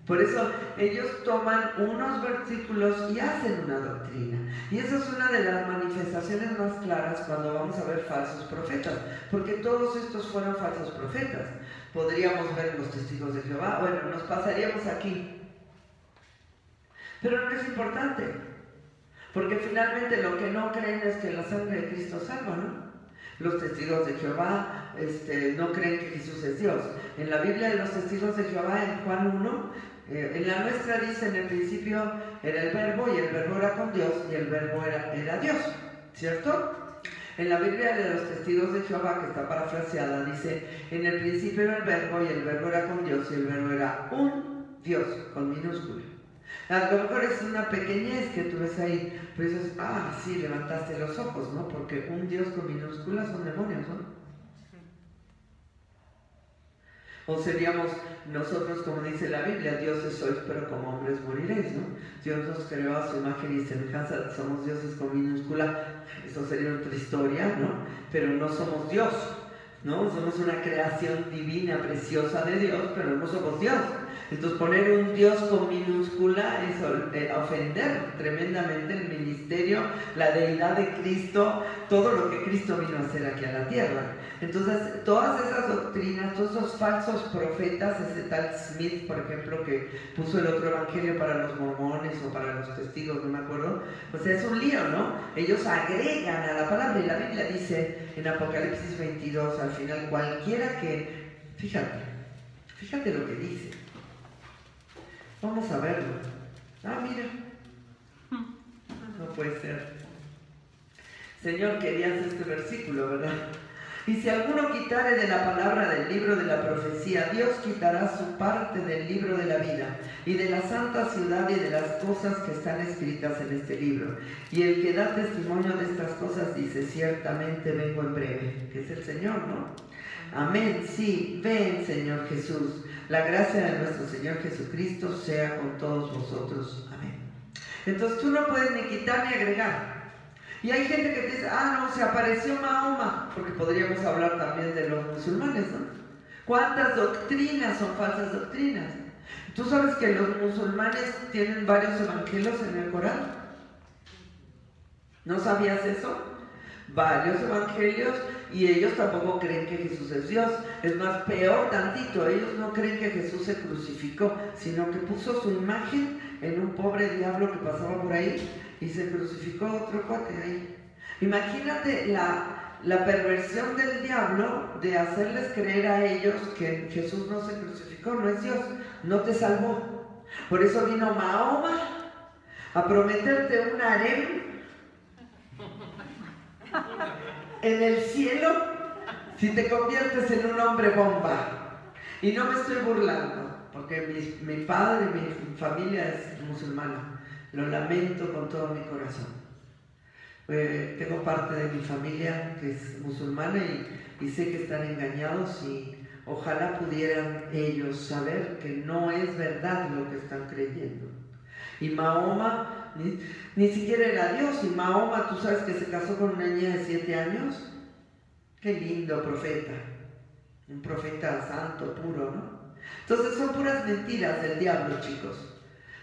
Por eso ellos toman unos versículos y hacen una doctrina. Y esa es una de las manifestaciones más claras cuando vamos a ver falsos profetas, porque todos estos fueron falsos profetas. Podríamos ver los testigos de Jehová, bueno, nos pasaríamos aquí. Pero no es importante, porque finalmente lo que no creen es que la sangre de Cristo salva, ¿no? Los testigos de Jehová no creen que Jesús es Dios. En la Biblia de los testigos de Jehová, en Juan 1, en la nuestra dice, en el principio era el verbo, y el verbo era con Dios, y el verbo era Dios, ¿cierto? En la Biblia de los testigos de Jehová, que está parafraseada, dice, en el principio era el verbo, y el verbo era con Dios, y el verbo era un Dios, con minúscula. A lo mejor es una pequeñez que tú ves ahí, pero dices, sí, levantaste los ojos, ¿no? Porque un Dios con minúsculas son demonios, ¿no? O seríamos nosotros, como dice la Biblia, dioses sois, pero como hombres moriréis, ¿no? Dios nos creó a su imagen y semejanza, somos dioses con minúscula, eso sería otra historia, ¿no? Pero no somos Dios, ¿no? Somos una creación divina, preciosa de Dios, pero no somos Dios. Entonces poner un Dios con minúscula es ofender tremendamente el ministerio, la deidad de Cristo, todo lo que Cristo vino a hacer aquí a la tierra. Entonces todas esas doctrinas, todos esos falsos profetas, ese tal Smith, por ejemplo, que puso el otro evangelio para los mormones o para los testigos, no me acuerdo, pues es un lío, ¿no? Ellos agregan a la palabra, y la Biblia dice en Apocalipsis 22, al final, cualquiera que, fíjate lo que dice. Vamos a verlo. Mira. No puede ser. Señor, querías este versículo, ¿verdad? Y si alguno quitare de la palabra del libro de la profecía, Dios quitará su parte del libro de la vida y de la santa ciudad y de las cosas que están escritas en este libro. Y el que da testimonio de estas cosas dice, ciertamente vengo en breve, que es el Señor, ¿no? Amén, sí, ven, Señor Jesús. La gracia de nuestro Señor Jesucristo sea con todos vosotros. Amén. Entonces tú no puedes ni quitar ni agregar. Y hay gente que te dice, no, se apareció Mahoma, porque podríamos hablar también de los musulmanes, ¿no? ¿Cuántas doctrinas son falsas doctrinas? ¿Tú sabes que los musulmanes tienen varios evangelios en el Corán? ¿No sabías eso? Varios evangelios, y ellos tampoco creen que Jesús es Dios. Es más, peor tantito, ellos no creen que Jesús se crucificó, sino que puso su imagen en un pobre diablo que pasaba por ahí y se crucificó otro cuate ahí. Imagínate la perversión del diablo de hacerles creer a ellos que Jesús no se crucificó, no es Dios, no te salvó. Por eso vino Mahoma a prometerte un harem En el cielo, si te conviertes en un hombre bomba, y no me estoy burlando, porque mi padre, mi familia es musulmana, lo lamento con todo mi corazón. Tengo parte de mi familia que es musulmana y sé que están engañados y ojalá pudieran ellos saber que no es verdad lo que están creyendo. Y Mahoma ni siquiera era Dios, y Mahoma, tú sabes que se casó con una niña de 7 años. Qué lindo profeta, un profeta santo, puro, ¿no? Entonces son puras mentiras del diablo, chicos.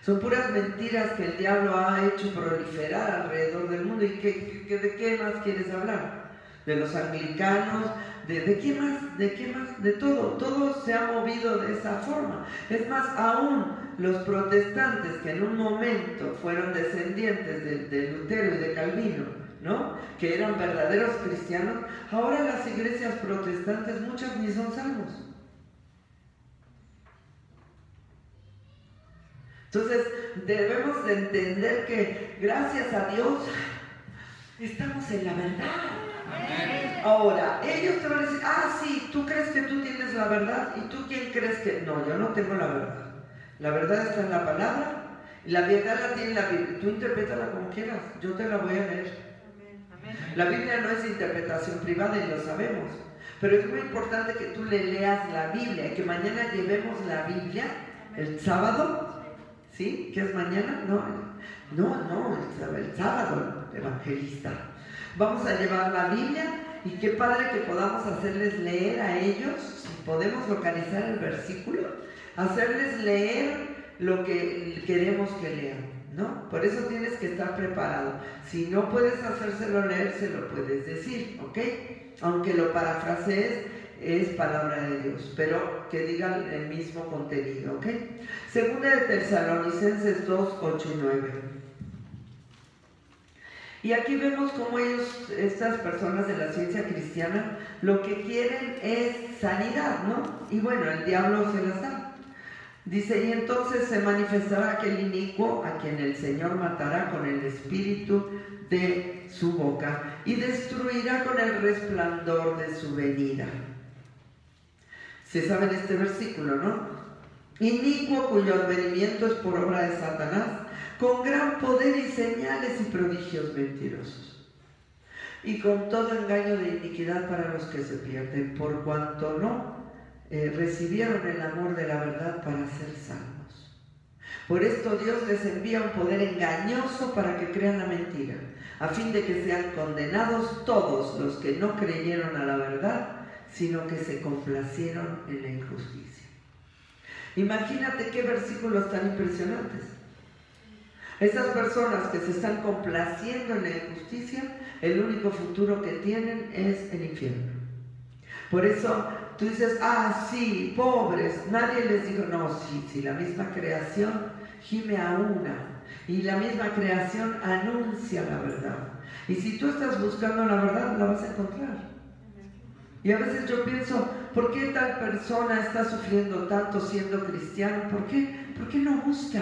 Son puras mentiras que el diablo ha hecho proliferar alrededor del mundo. ¿Y de qué más quieres hablar? De los anglicanos, ¿de qué más? ¿De qué más? De todo. Todo se ha movido de esa forma. Es más, aún los protestantes, que en un momento fueron descendientes de Lutero y de Calvino, ¿no? Que eran verdaderos cristianos, ahora las iglesias protestantes, muchas ni son salvos. Entonces debemos de entender que gracias a Dios estamos en la verdad. Ahora, ellos te van a decir, sí, tú crees que tú tienes la verdad, y tú quién crees que... No, yo no tengo la verdad. La verdad está en la palabra, y la verdad la tiene la Biblia. Tú interprétala como quieras, yo te la voy a leer. La Biblia no es interpretación privada y lo sabemos, pero es muy importante que tú le leas la Biblia y que mañana llevemos la Biblia el sábado. ¿Sí? ¿Qué es mañana? No, el sábado, evangelista. Vamos a llevar la Biblia y qué padre que podamos hacerles leer a ellos, si podemos localizar el versículo, hacerles leer lo que queremos que lean, ¿no? Por eso tienes que estar preparado. Si no puedes hacérselo leer, se lo puedes decir, ¿ok? Aunque lo parafrasees, es palabra de Dios, pero que digan el mismo contenido, ¿ok? Segunda de Tesalonicenses 2, 8 y 9. Y aquí vemos cómo estas personas de la ciencia cristiana, lo que quieren es sanidad, ¿no? Y bueno, el diablo se las da. Dice, y entonces se manifestará aquel inicuo a quien el Señor matará con el espíritu de su boca y destruirá con el resplandor de su venida. Se sabe en este versículo, ¿no? Inicuo cuyo advenimiento es por obra de Satanás, con gran poder y señales y prodigios mentirosos, y con todo engaño de iniquidad para los que se pierden, por cuanto no recibieron el amor de la verdad para ser salvos. Por esto Dios les envía un poder engañoso para que crean la mentira, a fin de que sean condenados todos los que no creyeron a la verdad, sino que se complacieron en la injusticia. Imagínate qué versículos tan impresionantes. Esas personas que se están complaciendo en la injusticia, el único futuro que tienen es el infierno. Por eso tú dices, sí, pobres, nadie les dijo, no, sí, la misma creación gime a una, y la misma creación anuncia la verdad. Y si tú estás buscando la verdad, la vas a encontrar. Y a veces yo pienso, ¿por qué tal persona está sufriendo tanto siendo cristiano? ¿Por qué no busca?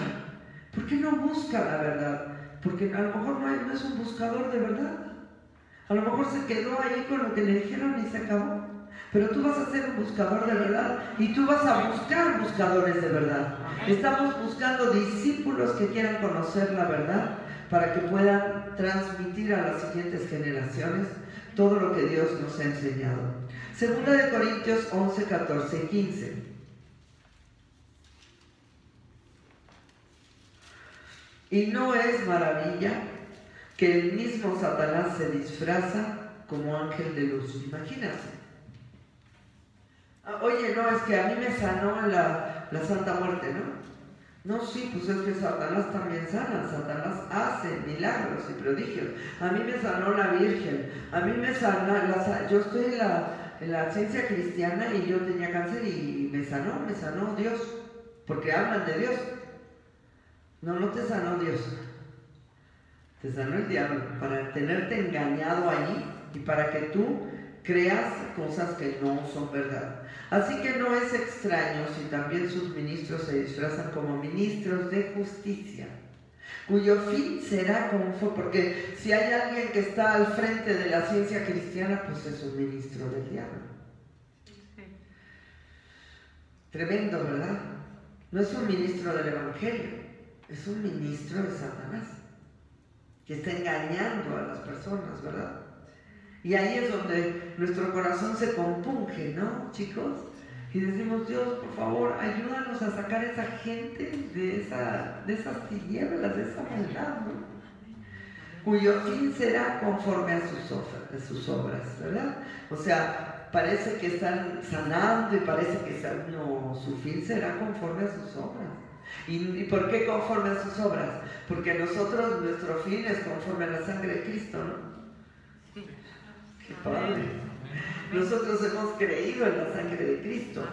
¿Por qué no busca la verdad? Porque a lo mejor no es un buscador de verdad. A lo mejor se quedó ahí con lo que le dijeron y se acabó. Pero tú vas a ser un buscador de verdad y tú vas a buscar buscadores de verdad. Estamos buscando discípulos que quieran conocer la verdad para que puedan transmitir a las siguientes generaciones todo lo que Dios nos ha enseñado. Segunda de Corintios 11, 14 y 15. Y no es maravilla que el mismo Satanás se disfraza como ángel de luz. Imagínate. Oye, no, es que a mí me sanó la Santa Muerte, ¿no? No, sí, pues es que Satanás también sana. Satanás hace milagros y prodigios. A mí me sanó la Virgen. A mí me sana, yo estoy en la ciencia cristiana y yo tenía cáncer y me sanó Dios. Porque hablan de Dios. No te sanó Dios. Te sanó el diablo para tenerte engañado allí y para que tú creas cosas que no son verdad. Así que no es extraño si también sus ministros se disfrazan como ministros de justicia. cuyo fin será conforme, porque si hay alguien que está al frente de la ciencia cristiana, pues es un ministro del diablo. Tremendo, ¿verdad? No es un ministro del Evangelio, es un ministro de Satanás, que está engañando a las personas, ¿verdad? Y ahí es donde nuestro corazón se compunge, ¿no, chicos? Y decimos, Dios, por favor, ayúdanos a sacar a esa gente de esas tinieblas, de esa maldad, ¿no? Cuyo fin será conforme a sus obras, ¿verdad? O sea, parece que están sanando y parece que están, no, su fin será conforme a sus obras. ¿Y por qué conforme a sus obras? Porque nosotros, nuestro fin es conforme a la sangre de Cristo, ¿no? ¡Qué padre! Nosotros hemos creído en la sangre de Cristo.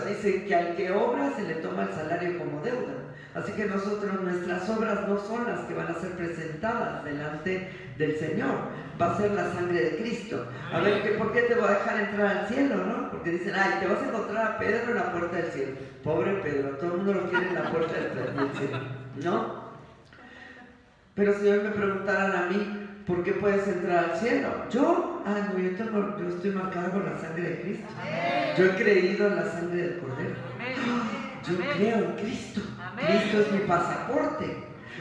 Dicen que al que obra se le toma el salario como deuda. Así que nuestras obras no son las que van a ser presentadas delante del Señor. Va a ser la sangre de Cristo. A ver, ¿por qué te voy a dejar entrar al cielo, no? Porque dicen, ay, te vas a encontrar a Pedro en la puerta del cielo. Pobre Pedro, todo el mundo lo quiere en la puerta del cielo, ¿no? Pero si hoy me preguntaran a mí, ¿por qué puedes entrar al cielo? Yo estoy marcado con la sangre de Cristo. Yo he creído en la sangre del Cordero. Yo creo en Cristo. Cristo es mi pasaporte.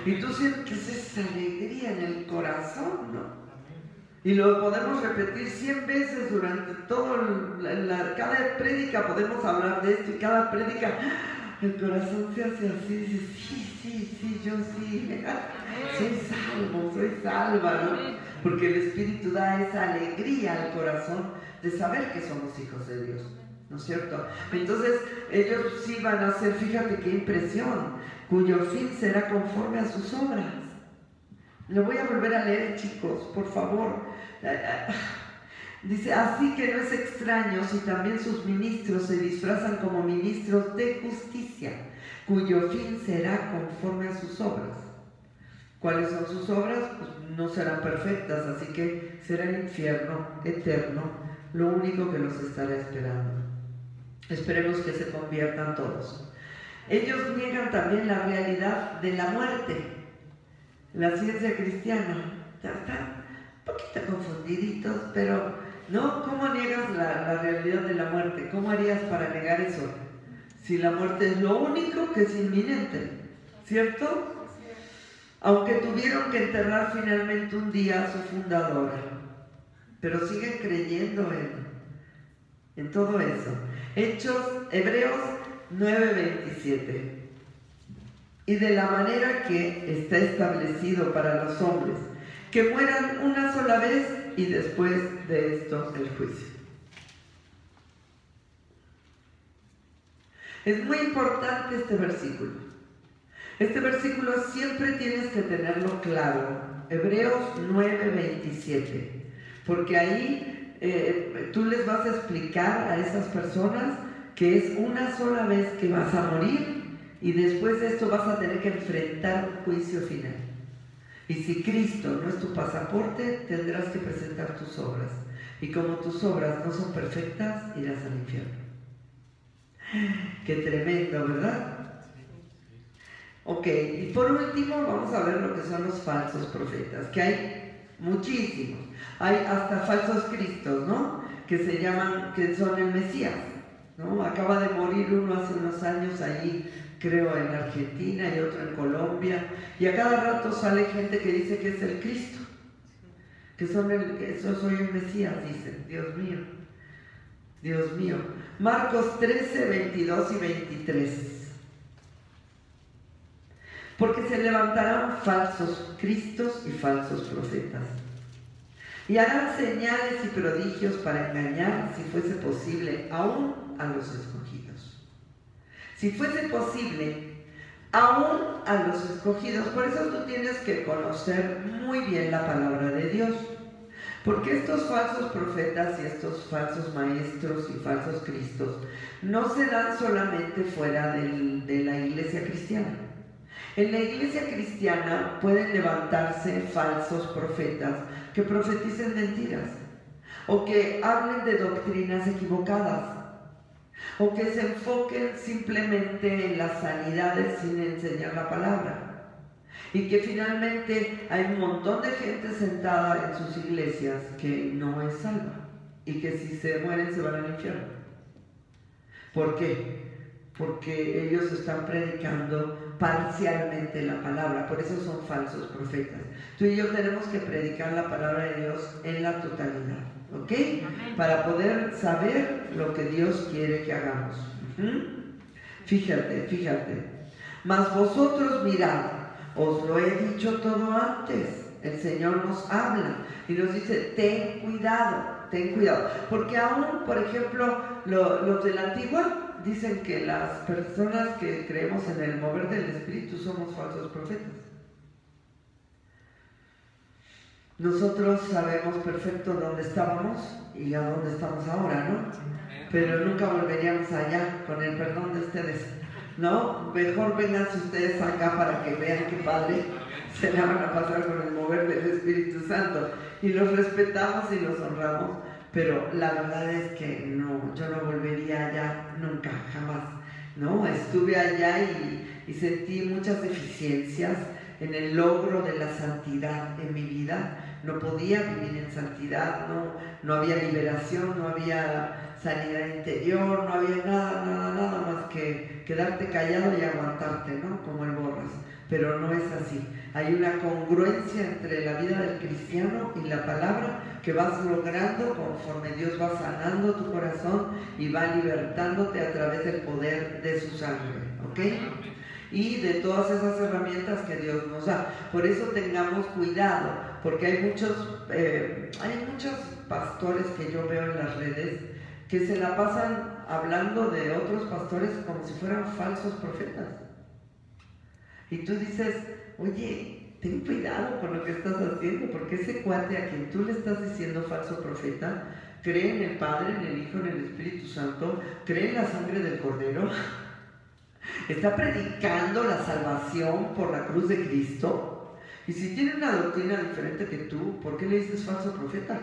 Y tú sientes esa alegría en el corazón, ¿no? Y lo podemos repetir 100 veces durante cada prédica podemos hablar de esto, y cada prédica el corazón se hace así, dice, sí, yo sí, soy salva, ¿no? Porque el Espíritu da esa alegría al corazón de saber que somos hijos de Dios, ¿no es cierto? Entonces ellos sí van a ser, fíjate qué impresión, cuyo fin será conforme a sus obras. Lo voy a volver a leer, chicos, por favor. Dice, así que no es extraño si también sus ministros se disfrazan como ministros de justicia, cuyo fin será conforme a sus obras. ¿Cuáles son sus obras? Pues no serán perfectas, así que será el infierno eterno, lo único que los estará esperando. Esperemos que se conviertan todos. Ellos niegan también la realidad de la muerte. La ciencia cristiana están un poquito confundiditos, pero ¿no? ¿Cómo niegas la realidad de la muerte? ¿Cómo harías para negar eso? Si la muerte es lo único que es inminente, ¿cierto? Aunque tuvieron que enterrar finalmente un día a su fundadora, pero siguen creyendo en todo eso. Hebreos 9:27. Y de la manera que está establecido para los hombres, que mueran una sola vez y después de esto el juicio. Es muy importante este versículo. Este versículo siempre tienes que tenerlo claro. Hebreos 9:27. Porque ahí tú les vas a explicar a esas personas que es una sola vez que vas a morir y después de esto vas a tener que enfrentar un juicio final. Y si Cristo no es tu pasaporte, tendrás que presentar tus obras. Y como tus obras no son perfectas, irás al infierno. Qué tremendo, ¿verdad? Ok, y por último vamos a ver lo que son los falsos profetas, que hay muchísimos. Hay hasta falsos cristos, ¿no? Que son el Mesías, ¿no? Acaba de morir uno hace unos años allí, creo en Argentina y otro en Colombia, y a cada rato sale gente que dice que es el Cristo, que yo soy el Mesías, dicen. Dios mío. Marcos 13, 22 y 23. Porque se levantarán falsos cristos y falsos profetas, y harán señales y prodigios para engañar, si fuese posible, aún a los escogidos. Si fuese posible, aún a los escogidos. Por eso tú tienes que conocer muy bien la palabra de Dios. Porque estos falsos profetas y estos falsos maestros y falsos cristos no se dan solamente fuera de la iglesia cristiana. En la iglesia cristiana pueden levantarse falsos profetas que profeticen mentiras, o que hablen de doctrinas equivocadas, o que se enfoquen simplemente en las sanidades sin enseñar la palabra. Y que finalmente hay un montón de gente sentada en sus iglesias que no es salva y que si se mueren se van al infierno. ¿Por qué? Porque ellos están predicando parcialmente la palabra, por eso son falsos profetas. Tú y yo tenemos que predicar la palabra de Dios en la totalidad, ¿ok? Para poder saber lo que Dios quiere que hagamos. Fíjate. Mas vosotros mirad, os lo he dicho todo antes. El Señor nos habla y nos dice, ten cuidado, porque aún, por ejemplo, los de la antigua dicen que las personas que creemos en el mover del Espíritu somos falsos profetas. Nosotros sabemos perfecto dónde estábamos y a dónde estamos ahora, ¿no? Pero nunca volveríamos allá, con el perdón de ustedes, ¿no? Mejor vénganse ustedes acá para que vean qué padre se la van a pasar con el mover del Espíritu Santo. Y los respetamos y los honramos, pero la verdad es que no, yo no volvería allá nunca, jamás, ¿no? Estuve allá y sentí muchas deficiencias en el logro de la santidad en mi vida. No podía vivir en santidad, no había liberación, no había sanidad interior, no había nada más que quedarte callado y aguantarte, ¿no? Como el borras. Pero no es así. Hay una congruencia entre la vida del cristiano y la palabra que vas logrando conforme Dios va sanando tu corazón y va libertándote a través del poder de su sangre, ¿ok? Y de todas esas herramientas que Dios nos da. Por eso tengamos cuidado, porque hay muchos pastores que yo veo en las redes que se la pasan hablando de otros pastores como si fueran falsos profetas. Y tú dices, oye, ten cuidado con lo que estás haciendo, porque ese cuate a quien tú le estás diciendo falso profeta, cree en el Padre, en el Hijo, en el Espíritu Santo, cree en la sangre del Cordero, está predicando la salvación por la cruz de Cristo, y si tiene una doctrina diferente que tú, ¿por qué le dices falso profeta?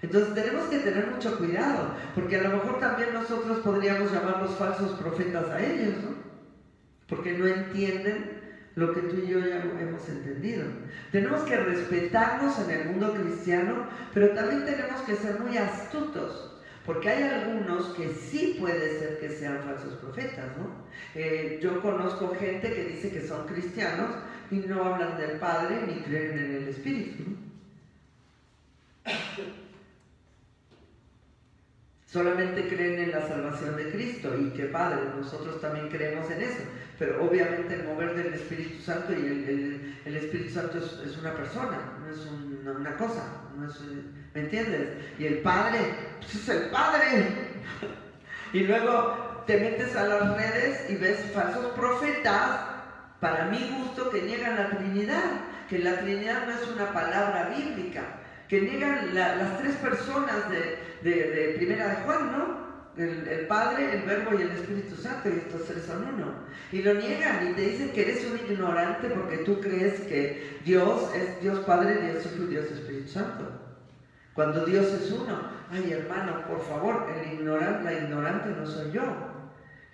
Entonces tenemos que tener mucho cuidado, porque a lo mejor también nosotros podríamos llamarlos falsos profetas a ellos, ¿no? Porque no entienden lo que tú y yo ya hemos entendido. Tenemos que respetarnos en el mundo cristiano, pero también tenemos que ser muy astutos, porque hay algunos que sí puede ser que sean falsos profetas, ¿no? Yo conozco gente que dice que son cristianos y no hablan del Padre ni creen en el Espíritu, ¿no? Solamente creen en la salvación de Cristo, y qué padre, nosotros también creemos en eso, pero obviamente el mover del Espíritu Santo y el Espíritu Santo es una persona, no es una cosa, no es, ¿me entiendes? Y el Padre, pues es el Padre. Y luego te metes a las redes y ves falsos profetas, para mi gusto, que niegan la Trinidad, que la Trinidad no es una palabra bíblica, que niegan las tres personas de Primera de Juan, ¿no? El Padre, el Verbo y el Espíritu Santo, y estos tres son uno. Y lo niegan y te dicen que eres un ignorante porque tú crees que Dios es Dios Padre, Dios Hijo y Dios Espíritu Santo. Cuando Dios es uno. Ay, hermano, por favor, la ignorante no soy yo.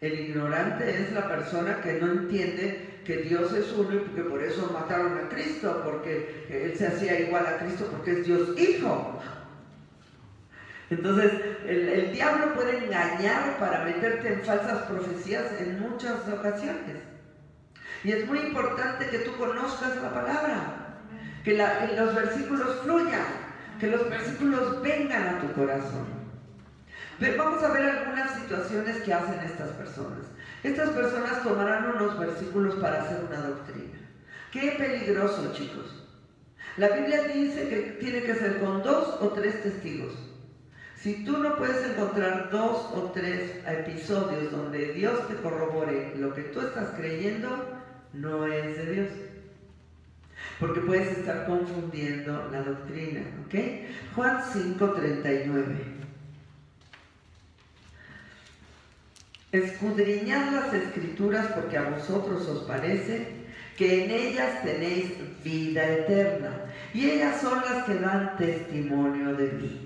El ignorante es la persona que no entiende que Dios es uno y que por eso mataron a Cristo, porque Él se hacía igual a Cristo porque es Dios Hijo. Entonces, el diablo puede engañar para meterte en falsas profecías en muchas ocasiones. Y es muy importante que tú conozcas la palabra, que los versículos fluyan, que los versículos vengan a tu corazón. Pero vamos a ver algunas situaciones que hacen estas personas. Estas personas tomarán unos versículos para hacer una doctrina. ¡Qué peligroso, chicos! La Biblia dice que tiene que ser con 2 o 3 testigos. Si tú no puedes encontrar 2 o 3 episodios donde Dios te corrobore lo que tú estás creyendo, no es de Dios. Porque puedes estar confundiendo la doctrina, ¿ok? Juan 5:39. Escudriñad las Escrituras porque a vosotros os parece que en ellas tenéis vida eterna, y ellas son las que dan testimonio de mí.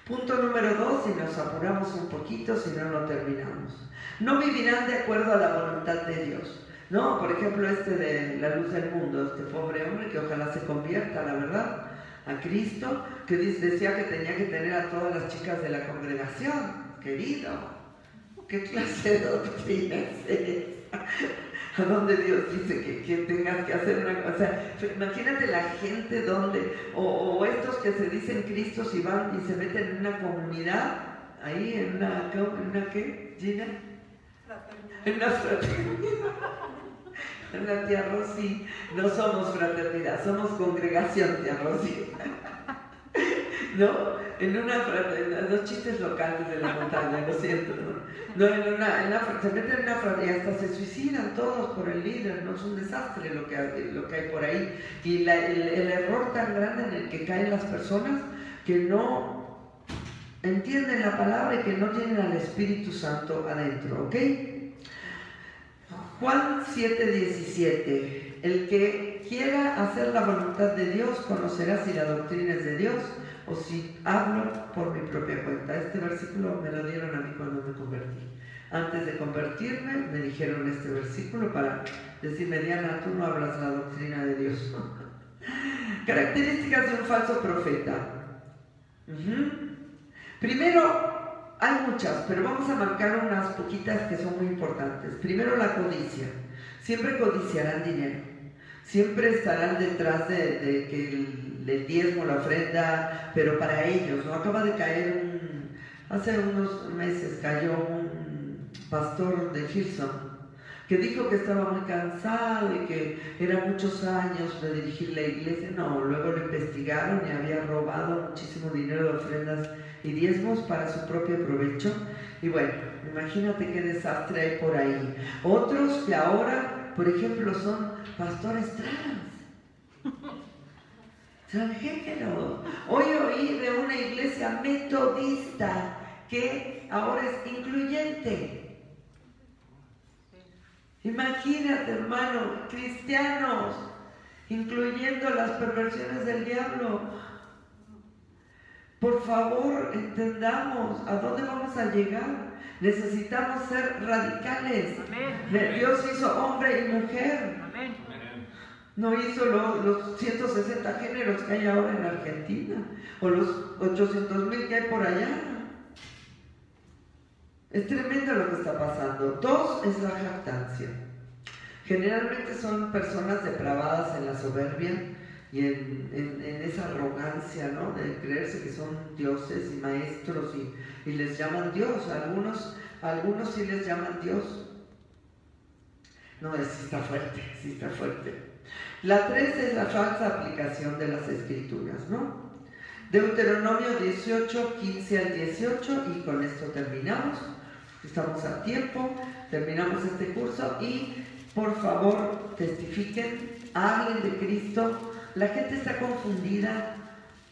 Punto número 2, si nos apuramos un poquito, si no lo terminamos. No vivirán de acuerdo a la voluntad de Dios. No, por ejemplo, de la luz del mundo, este pobre hombre que ojalá se convierta, la verdad, a Cristo, que decía que tenía que tener a todas las chicas de la congregación. Querido, ¿qué clase de doctrina es esa? ¿A dónde Dios dice que tengas que hacer una cosa? O sea, imagínate la gente donde, o estos que se dicen Cristos y van y se meten en una comunidad, ahí en una ¿qué? ¿Gina? En una fraternidad. En la tía Rosy, no somos fraternidad, somos congregación, tía Rosy. ¿No? En una fraternidad, los chistes locales de la montaña, lo siento, ¿no? No, se meten en una fraternidad y hasta se suicidan todos por el líder, ¿no? Es un desastre lo que hay por ahí. Y el error tan grande en el que caen las personas que no entienden la palabra y que no tienen al Espíritu Santo adentro, ¿ok? Juan 7:17. El que quiera hacer la voluntad de Dios conocerá si la doctrina es de Dios o si hablo por mi propia cuenta. Este versículo me lo dieron a mí cuando me convertí. Antes de convertirme me dijeron este versículo para decirme: Diana, tú no hablas la doctrina de Dios. Características de un falso profeta. Primero, hay muchas, pero vamos a marcar unas poquitas que son muy importantes. Primero, la codicia. Siempre codiciarán dinero. Siempre estarán detrás de que el diezmo, la ofrenda, pero para ellos, ¿no? Acaba de caer hace unos meses cayó un pastor de Houston que dijo que estaba muy cansado y que eran muchos años de dirigir la iglesia. No, luego lo investigaron y había robado muchísimo dinero de ofrendas y diezmos para su propio provecho. Y bueno, imagínate qué desastre hay por ahí. Otros que ahora, por ejemplo, son pastores trans, transgénero. Hoy oí de una iglesia metodista que ahora es incluyente. Imagínate, hermano, cristianos incluyendo las perversiones del diablo. Por favor, entendamos a dónde vamos a llegar. Necesitamos ser radicales. Amén. Dios hizo hombre y mujer. Amén. No hizo los 160 géneros que hay ahora en Argentina o los 800,000 que hay por allá. Es tremendo lo que está pasando. Dos es la jactancia. Generalmente son personas depravadas en la soberbia y en esa arrogancia, ¿no? De creerse que son dioses y maestros y les llaman Dios. Algunos sí les llaman Dios. No, sí está fuerte, sí está fuerte. La 3 es la falsa aplicación de las escrituras, ¿no? Deuteronomio 18, 15 al 18, y con esto terminamos. Estamos a tiempo, terminamos este curso y por favor testifiquen, hablen de Cristo. La gente está confundida,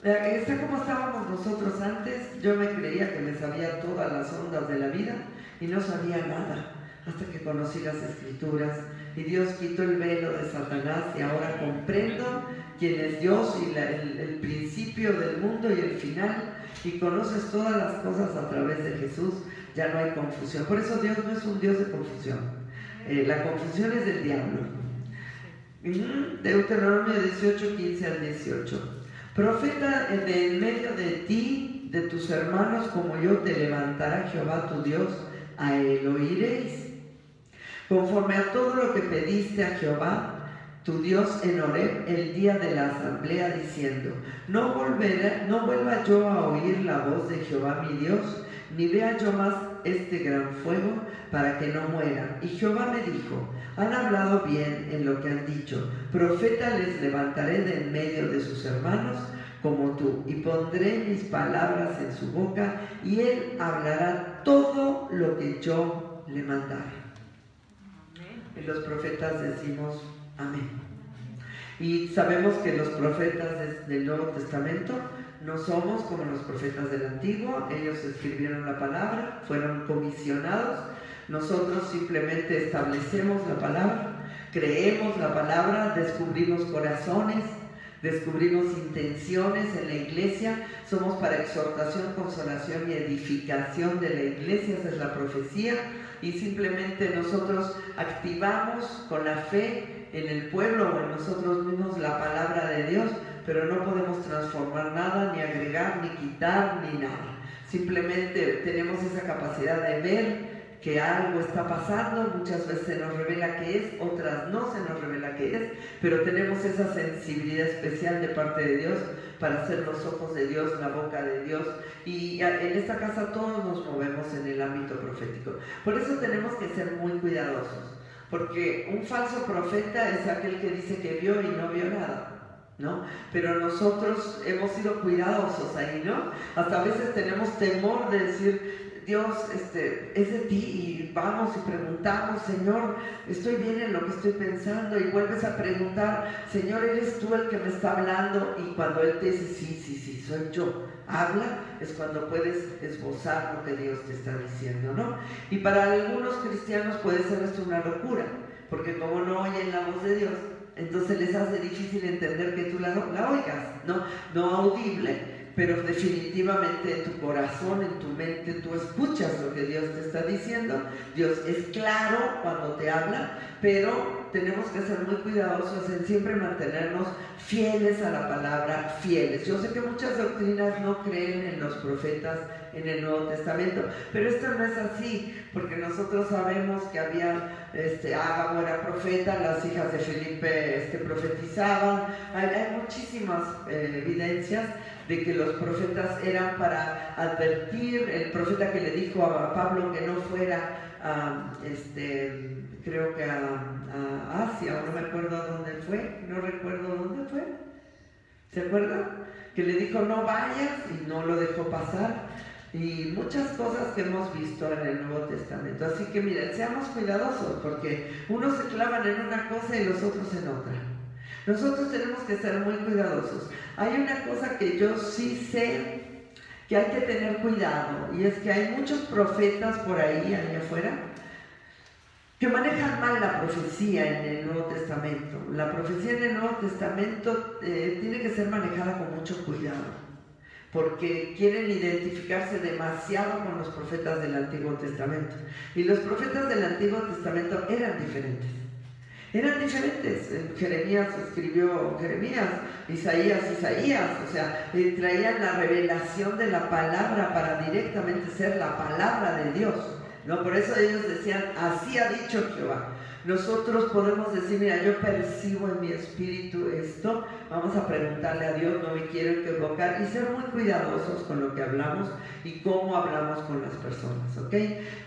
está como estábamos nosotros antes. Yo me creía que me sabía todas las ondas de la vida y no sabía nada hasta que conocí las escrituras y Dios quitó el velo de Satanás y ahora comprendo quién es Dios y el principio del mundo y el final, y conoces todas las cosas a través de Jesús. Ya no hay confusión. Por eso Dios no es un Dios de confusión. La confusión es del diablo. Deuteronomio 18, 15 al 18. Profeta de en medio de ti, de tus hermanos, como yo, te levantará Jehová tu Dios, a él oiréis. Conforme a todo lo que pediste a Jehová, tu Dios en Horeb, el día de la asamblea, diciendo: no vuelva yo a oír la voz de Jehová mi Dios, ni vea yo más este gran fuego, para que no muera. Y Jehová me dijo: han hablado bien en lo que han dicho. Profeta les levantaré de en medio de sus hermanos como tú, y pondré mis palabras en su boca, y él hablará todo lo que yo le mandare. Y los profetas decimos amén. Y sabemos que los profetas del Nuevo Testamento no somos como los profetas del Antiguo. Ellos escribieron la palabra, fueron comisionados. Nosotros simplemente establecemos la palabra, creemos la palabra, descubrimos corazones, descubrimos intenciones en la iglesia, somos para exhortación, consolación y edificación de la iglesia, esa es la profecía, y simplemente nosotros activamos con la fe en el pueblo o en nosotros mismos la palabra de Dios, pero no podemos transformar nada, ni agregar, ni quitar, ni nada. Simplemente tenemos esa capacidad de ver que algo está pasando, muchas veces se nos revela qué es, otras no se nos revela qué es, pero tenemos esa sensibilidad especial de parte de Dios para ser los ojos de Dios, la boca de Dios, y en esta casa todos nos movemos en el ámbito profético. Por eso tenemos que ser muy cuidadosos, porque un falso profeta es aquel que dice que vio y no vio nada, ¿no? Pero nosotros hemos sido cuidadosos ahí, ¿no? Hasta a veces tenemos temor de decir, Dios, es de ti, y vamos y preguntamos, Señor, estoy bien en lo que estoy pensando, y vuelves a preguntar, Señor, ¿eres tú el que me está hablando? Y cuando Él te dice, sí, soy yo, habla, es cuando puedes esbozar lo que Dios te está diciendo, ¿no? Y para algunos cristianos puede ser esto una locura, porque como no oyen la voz de Dios, entonces les hace difícil entender que tú la oigas, no audible, pero definitivamente en tu corazón, en tu mente, tú escuchas lo que Dios te está diciendo. Dios es claro cuando te habla, pero tenemos que ser muy cuidadosos en siempre mantenernos fieles a la palabra, fieles. Yo sé que muchas doctrinas no creen en los profetas en el Nuevo Testamento, pero esto no es así, porque nosotros sabemos que había, Ágabo era profeta, las hijas de Felipe profetizaban, hay muchísimas evidencias de que los profetas eran para advertir. El profeta que le dijo a Pablo que no fuera creo que a Asia, o no me acuerdo a dónde fue, no recuerdo dónde fue, ¿se acuerdan? Que le dijo no vayas y no lo dejó pasar, y muchas cosas que hemos visto en el Nuevo Testamento. Así que miren, seamos cuidadosos, porque unos se clavan en una cosa y los otros en otra. Nosotros tenemos que ser muy cuidadosos. Hay una cosa que yo sí sé que hay que tener cuidado, y es que hay muchos profetas por ahí afuera, que manejan mal la profecía en el Nuevo Testamento. La profecía en el Nuevo Testamento tiene que ser manejada con mucho cuidado, porque quieren identificarse demasiado con los profetas del Antiguo Testamento. Y los profetas del Antiguo Testamento eran diferentes. Jeremías escribió Jeremías, Isaías, o sea, traían la revelación de la palabra para directamente ser la palabra de Dios, ¿no? Por eso ellos decían, así ha dicho Jehová. Nosotros podemos decir, mira, yo percibo en mi espíritu esto, vamos a preguntarle a Dios, no me quiero equivocar, y ser muy cuidadosos con lo que hablamos y cómo hablamos con las personas, ¿ok?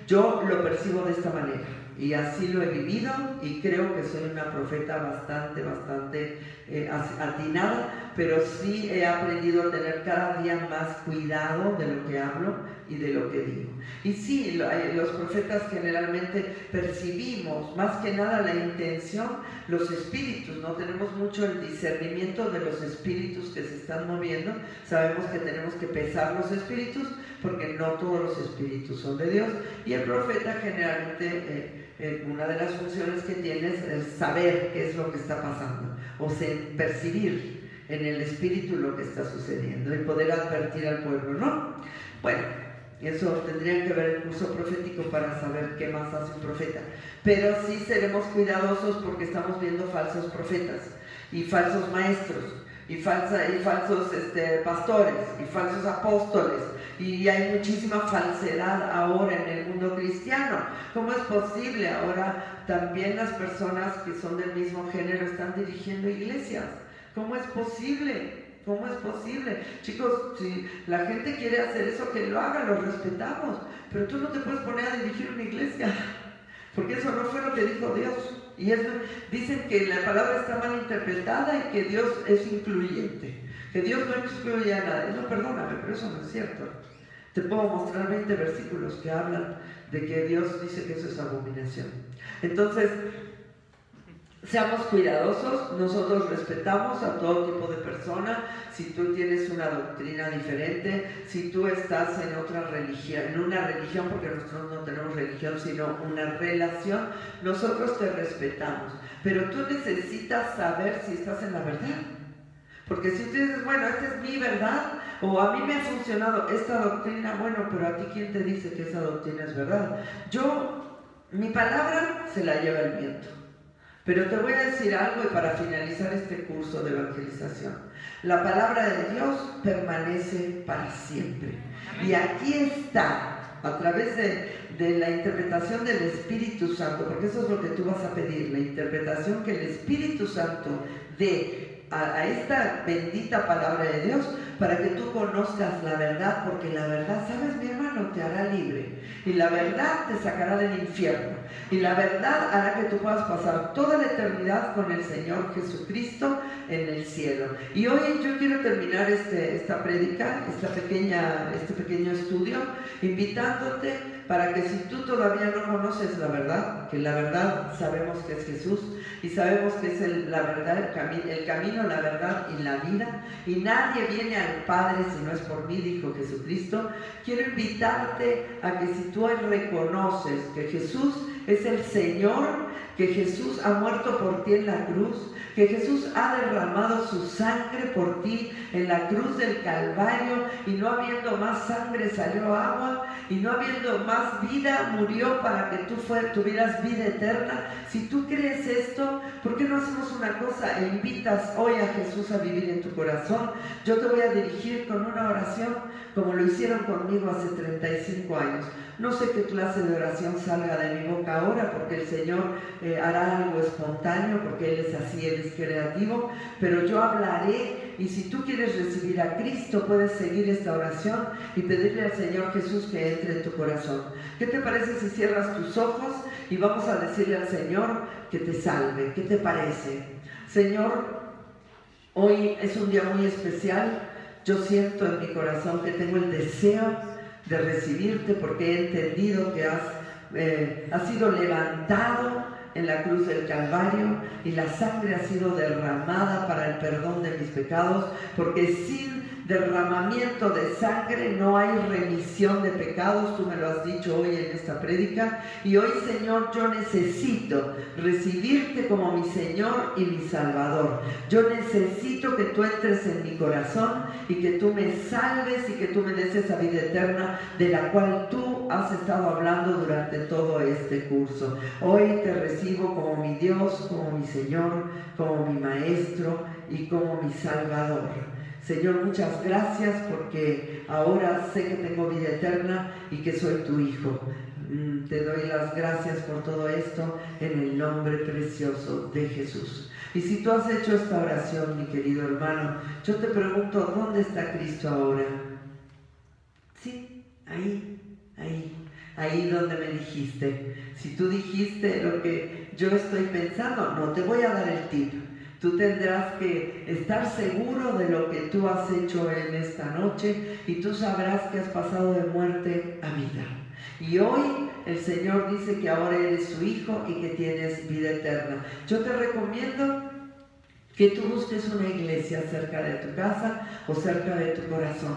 Yo lo percibo de esta manera, y así lo he vivido, y creo que soy una profeta bastante atinada, pero sí he aprendido a tener cada día más cuidado de lo que hablo y de lo que digo. Y sí, los profetas generalmente percibimos más que nada la intención, los espíritus, no tenemos mucho el discernimiento de los espíritus que se están moviendo. Sabemos que tenemos que pesar los espíritus, porque no todos los espíritus son de Dios, y el profeta generalmente una de las funciones que tiene es saber qué es lo que está pasando, o percibir en el espíritu lo que está sucediendo y poder advertir al pueblo, ¿no? Bueno, eso tendrían que ver el curso profético para saber qué más hace un profeta, pero sí seremos cuidadosos, porque estamos viendo falsos profetas y falsos maestros y falsos pastores y falsos apóstoles, y hay muchísima falsedad ahora en el mundo cristiano. ¿Cómo es posible? Ahora también las personas que son del mismo género están dirigiendo iglesias. ¿Cómo es posible? ¿Cómo es posible? Chicos, si la gente quiere hacer eso, que lo haga, lo respetamos, pero tú no te puedes poner a dirigir una iglesia, porque eso no fue lo que dijo Dios. Y dicen que la palabra está mal interpretada y que Dios es incluyente, que Dios no excluye a nadie. No, perdóname, pero eso no es cierto. Te puedo mostrar 20 versículos que hablan de que Dios dice que eso es abominación. Entonces, seamos cuidadosos. Nosotros respetamos a todo tipo de persona. Si tú tienes una doctrina diferente, si tú estás en otra religión, porque nosotros no tenemos religión sino una relación, nosotros te respetamos, pero tú necesitas saber si estás en la verdad, Porque si tú dices, bueno, esta es mi verdad, o a mí me ha funcionado esta doctrina, bueno, pero a ti ¿quién te dice que esa doctrina es verdad? Mi palabra se la lleva el viento. Pero te voy a decir algo y para finalizar este curso de evangelización. La palabra de Dios permanece para siempre. Y aquí está, a través de la interpretación del Espíritu Santo, porque eso es lo que tú vas a pedir, la interpretación que el Espíritu Santo dé a esta bendita palabra de Dios, para que tú conozcas la verdad, porque la verdad, ¿sabes, mi hermano? Te hará libre, y la verdad te sacará del infierno, y la verdad hará que tú puedas pasar toda la eternidad con el Señor Jesucristo en el cielo. Y hoy yo quiero terminar esta prédica, este pequeño estudio, invitándote para que si tú todavía no conoces la verdad, que la verdad sabemos que es Jesús, y sabemos que es la verdad, el camino, la verdad y la vida, y nadie viene al Padre si no es por mí, dijo Jesucristo. Quiero invitarte a que si tú reconoces que Jesús es el Señor, que Jesús ha muerto por ti en la cruz, que Jesús ha derramado su sangre por ti en la cruz del Calvario, y no habiendo más sangre salió agua, y no habiendo más vida murió para que tú tuvieras vida eterna. Si tú crees esto, ¿por qué no hacemos una cosa e invitas hoy a Jesús a vivir en tu corazón? Yo te voy a dirigir con una oración como lo hicieron conmigo hace 35 años. No sé qué clase de oración salga de mi boca ahora, porque el Señor hará algo espontáneo, porque Él es así, Él es creativo, pero yo hablaré, y si tú quieres recibir a Cristo, puedes seguir esta oración y pedirle al Señor Jesús que entre en tu corazón. ¿Qué te parece si cierras tus ojos y vamos a decirle al Señor que te salve? ¿Qué te parece? Señor, hoy es un día muy especial. Yo siento en mi corazón que tengo el deseo de recibirte, porque he entendido que has sido levantado en la cruz del Calvario, y la sangre ha sido derramada para el perdón de mis pecados, porque sin derramamiento de sangre no hay remisión de pecados. Tú me lo has dicho hoy en esta prédica, y hoy, Señor, yo necesito recibirte como mi Señor y mi Salvador. Yo necesito que tú entres en mi corazón y que tú me salves y que tú me des esa vida eterna de la cual tú has estado hablando durante todo este curso. Hoy te recibo como mi Dios, como mi Señor, como mi Maestro y como mi Salvador. Señor, muchas gracias, porque ahora sé que tengo vida eterna y que soy tu Hijo. Te doy las gracias por todo esto en el nombre precioso de Jesús. Y si tú has hecho esta oración, mi querido hermano, yo te pregunto, ¿dónde está Cristo ahora? Sí, ahí donde me dijiste. Si tú dijiste lo que yo estoy pensando, no te voy a dar el tip. Tú tendrás que estar seguro de lo que tú has hecho en esta noche, y tú sabrás que has pasado de muerte a vida. Y hoy el Señor dice que ahora eres su hijo y que tienes vida eterna. Yo te recomiendo que tú busques una iglesia cerca de tu casa o cerca de tu corazón,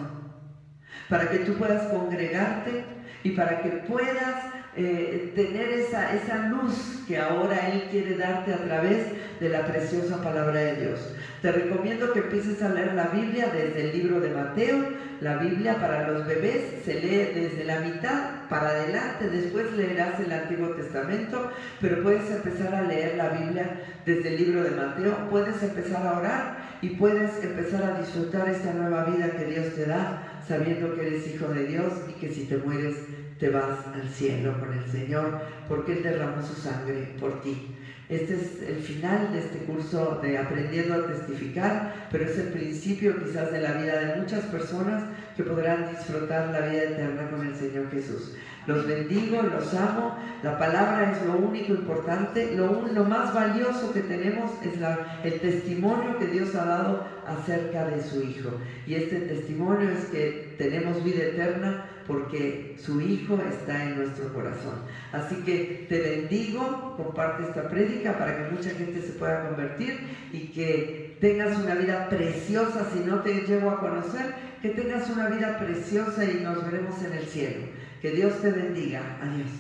para que tú puedas congregarte y para que puedas tener esa luz que ahora Él quiere darte a través de la preciosa palabra de Dios. Te recomiendo que empieces a leer la Biblia desde el libro de Mateo. La Biblia para los bebés se lee desde la mitad para adelante, después leerás el Antiguo Testamento, pero puedes empezar a leer la Biblia desde el libro de Mateo, puedes empezar a orar y puedes empezar a disfrutar esta nueva vida que Dios te da, sabiendo que eres hijo de Dios y que si te mueres te vas al cielo con el Señor, porque Él derramó su sangre por ti. Este es el final de este curso de Aprendiendo a Testificar, pero es el principio quizás de la vida de muchas personas que podrán disfrutar la vida eterna con el Señor Jesús. Los bendigo, los amo. La palabra es lo único importante. Lo más valioso que tenemos es el testimonio que Dios ha dado acerca de su Hijo. Y este testimonio es que tenemos vida eterna porque su Hijo está en nuestro corazón. Así que te bendigo, comparte esta prédica para que mucha gente se pueda convertir y que tengas una vida preciosa. Si no te llego a conocer, que tengas una vida preciosa y nos veremos en el cielo. Que Dios te bendiga. Adiós.